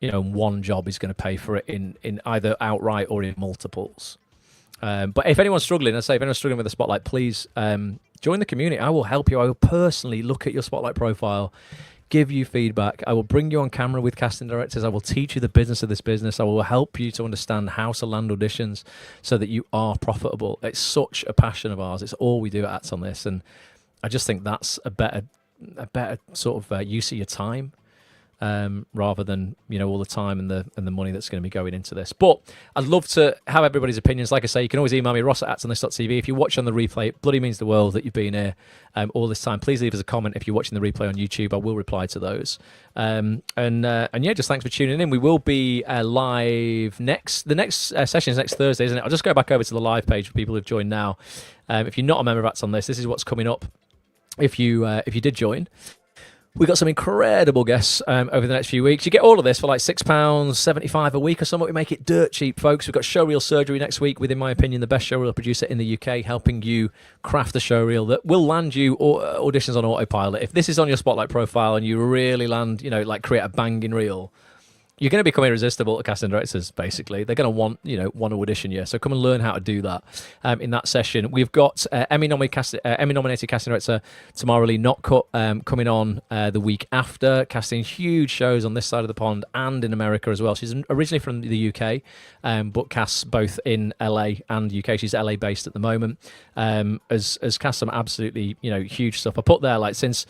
One job is going to pay for it in either outright or in multiples. But if anyone's struggling, if anyone's struggling with the Spotlight, please join the community. I will help you. I will personally look at your Spotlight profile, give you feedback. I will bring you on camera with casting directors. I will teach you the business of this business. I will help you to understand how to land auditions so that you are profitable. It's such a passion of ours. It's all we do at Act On This, and I just think that's a better sort of use of your time. Rather than all the time and the money that's going to be going into this. But I'd love to have everybody's opinions. Like I say, you can always email me, ross@actonthis.tv. If you watch on the replay, it bloody means the world that you've been here all this time. Please leave us a comment if you're watching the replay on YouTube. I will reply to those. And yeah, just thanks for tuning in. We will be live next. The next session is next Thursday, isn't it? I'll just go back over to the live page for people who've joined now. If you're not a member of Act On This is what's coming up. If you did join. We got some incredible guests over the next few weeks. You get all of this for like £6.75 a week or something. We make it dirt cheap, folks. We've got Showreel Surgery next week with, in my opinion, the best showreel producer in the UK, helping you craft a showreel that will land you auditions on autopilot. If this is on your Spotlight profile and you really land, like create a banging reel, you're going to become irresistible to casting directors, basically. They're going to want to audition you. So come and learn how to do that in that session. We've got Emmy-nominated casting director Tamara Lee Notcut coming on the week after, casting huge shows on this side of the pond and in America as well. She's originally from the UK, but casts both in LA and UK. She's LA-based at the moment. Has cast some absolutely huge stuff. I put there, like, since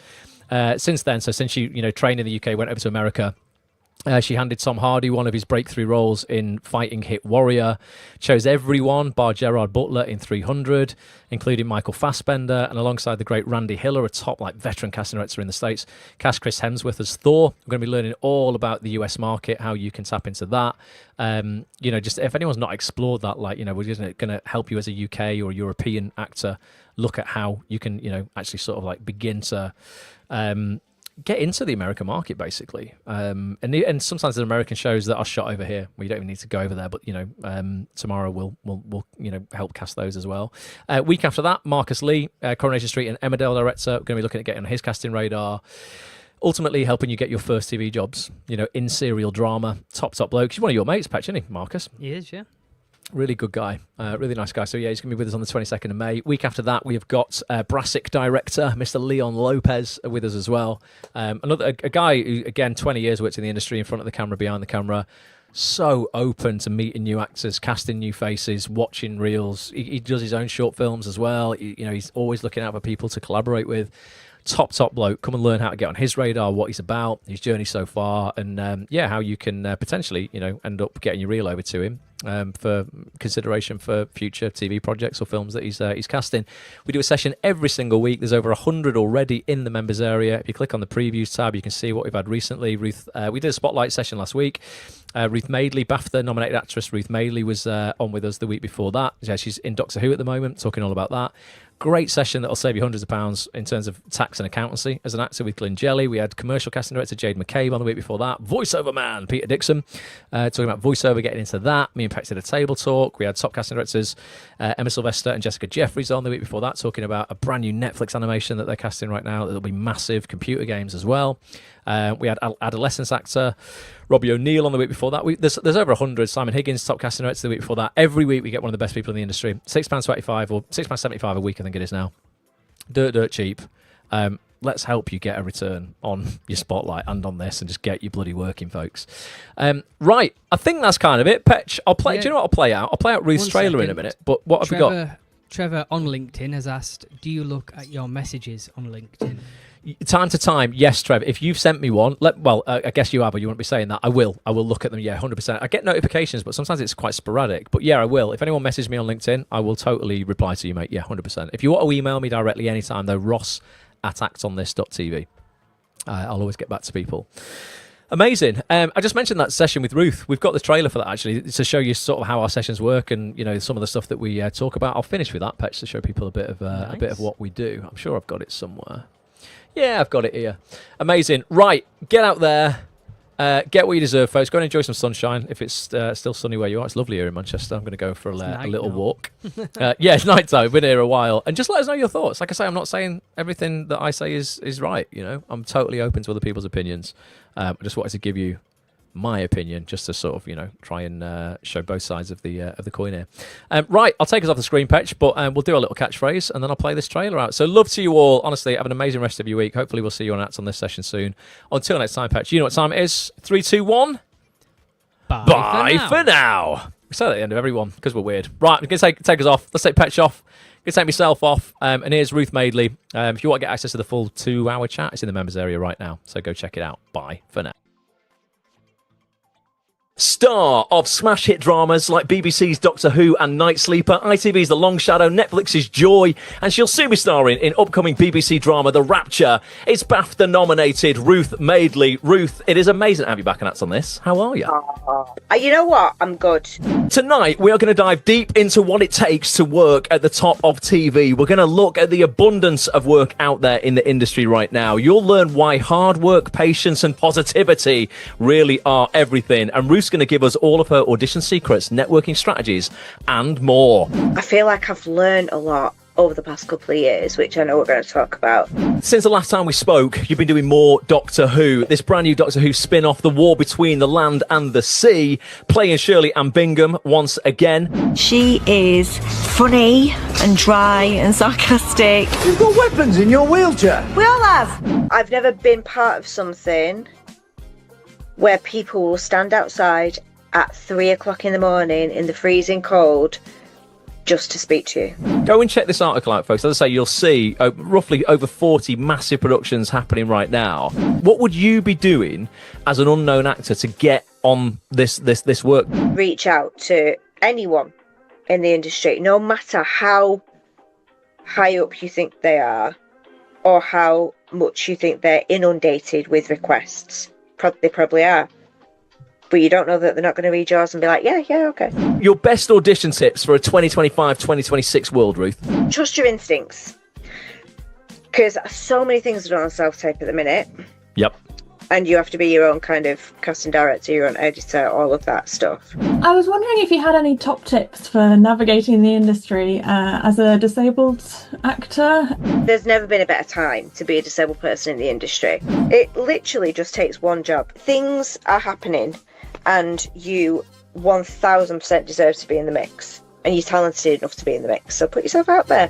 then, so since she trained in the UK, went over to America, she handed Tom Hardy one of his breakthrough roles in Fighting Hit Warrior, chose everyone bar Gerard Butler in 300, including Michael Fassbender, and alongside the great Randy Hiller, a top veteran casting director in the States, cast Chris Hemsworth as Thor. We're going to be learning all about the US market, how you can tap into that. Just if anyone's not explored that, we're just going to help you as a UK or European actor look at how you can, actually sort of begin to get into the American market, basically. And sometimes there's American shows that are shot over here where you don't even need to go over there, but tomorrow we'll help cast those as well. Week after that, Marcus Lee, Coronation Street and Emmerdale director, we're going to be looking at getting on his casting radar, ultimately helping you get your first TV jobs, in serial drama. Top bloke. He's one of your mates, Petch, isn't he, Marcus? He is, yeah. Really good guy, really nice guy. So yeah, he's going to be with us on the 22nd of May. Week after that, we have got Brassic director Mr. Leon Lopez with us as well. A guy who, again, 20 years worked in the industry, in front of the camera, behind the camera. So open to meeting new actors, casting new faces, watching reels. He does his own short films as well. He's always looking out for people to collaborate with. top bloke. Come and learn how to get on his radar, what he's about, his journey so far, and how you can potentially, end up getting your reel over to him for consideration for future TV projects or films that he's casting. We do a session every single week. There's over 100 already in the members area. If you click on the previews tab, you can see what we've had recently. Ruth, we did a spotlight session last week. Ruth Madeley, BAFTA nominated actress Ruth Madeley, was on with us the week before that. Yeah, she's in Doctor Who at the moment, talking all about that. Great session that'll save you hundreds of pounds in terms of tax and accountancy as an actor with Glyn Jelly. We had commercial casting director Jade McCabe on the week before that. Voiceover man Peter Dixon, talking about voiceover, getting into that. Me and Petch did a table talk. We had top casting directors Emma Sylvester and Jessica Jeffries on the week before that, talking about a brand new Netflix animation that they're casting right now that'll be massive, computer games as well. We had adolescence actor Robbie O'Neill on the week before that. There's over 100. Simon Higgins, top casting director the week before that. Every week we get one of the best people in the industry. £6.25 or £6.75 a week, I think it is now. Dirt cheap. Let's help you get a return on your spotlight and on this, and just get you bloody working, folks. Right, I think that's kind of it. Petch, I'll play. Yeah. Do you know what I'll play out? I'll play out Ruth's trailer in a minute. But what have we got? Trevor on LinkedIn has asked, "Do you look at your messages on LinkedIn?" Time to time, yes, Trevor. If you've sent me one, I guess you have, but you wouldn't be saying that. I will look at them, yeah, 100%. I get notifications, but sometimes it's quite sporadic. But yeah, I will. If anyone messages me on LinkedIn, I will totally reply to you, mate. Yeah, 100%. If you want to email me directly anytime, though, ross@actonthis.tv. I'll always get back to people. Amazing. I just mentioned that session with Ruth. We've got the trailer for that, actually, to show you sort of how our sessions work and, some of the stuff that we talk about. I'll finish with that, Petch, to show people a bit of what we do. I'm sure I've got it somewhere. Yeah, I've got it here. Amazing. Right, get out there. Get what you deserve, folks. Go and enjoy some sunshine. If it's still sunny where you are, it's lovely here in Manchester. I'm going to go for a little walk. Yeah, it's night time. We've been here a while. And just let us know your thoughts. Like I say, I'm not saying everything that I say is right. I'm totally open to other people's opinions. I just wanted to give you my opinion, just to sort of, try and show both sides of the coin here. Right, I'll take us off the screen, Petch, but we'll do a little catchphrase and then I'll play this trailer out. So love to you all. Honestly, have an amazing rest of your week. Hopefully we'll see you on Act On This session soon. Until next time, Petch, you know what time it is. 3, 2, 1. Bye for now. We say that at the end of everyone because we're weird. Right, I'm going to take us off. Let's take Petch off. I'm going to take myself off. And here's Ruth Madeley. If you want to get access to the full 2-hour chat, it's in the members area right now. So go check it out. Bye for now. Star of smash hit dramas like BBC's Doctor Who and Night Sleeper, ITV's The Long Shadow, Netflix's Joy, and she'll soon be starring in upcoming BBC drama The Rapture. It's BAFTA nominated Ruth Madeley. Ruth, it is amazing to have you back on Act On This. How are you? You know what? I'm good. Tonight, we are going to dive deep into what it takes to work at the top of TV. We're going to look at the abundance of work out there in the industry right now. You'll learn why hard work, patience, and positivity really are everything. And Ruth's going to give us all of her audition secrets, networking strategies, and more. I feel like I've learned a lot over the past couple of years, which I know we're going to talk about. Since the last time we spoke, you've been doing more Doctor Who. This brand new Doctor Who spin-off, The War Between the Land and the Sea, playing Shirley Ann Bingham once again. She is funny and dry and sarcastic. You've got weapons in your wheelchair. We all have. I've never been part of something where people will stand outside at 3 o'clock in the morning in the freezing cold just to speak to you. Go and check this article out, folks. As I say, you'll see roughly over 40 massive productions happening right now. What would you be doing as an unknown actor to get on this work? Reach out to anyone in the industry, no matter how high up you think they are or how much you think they're inundated with requests. They probably are. But you don't know that they're not going to read yours and be like, yeah, okay. Your best audition tips for a 2025-2026 world, Ruth? Trust your instincts. Because so many things are done on self-tape at the minute. Yep. And you have to be your own kind of casting director, your own editor, all of that stuff. I was wondering if you had any top tips for navigating the industry as a disabled actor. There's never been a better time to be a disabled person in the industry. It literally just takes one job. Things are happening and you 1000% deserve to be in the mix. And you're talented enough to be in the mix. So put yourself out there.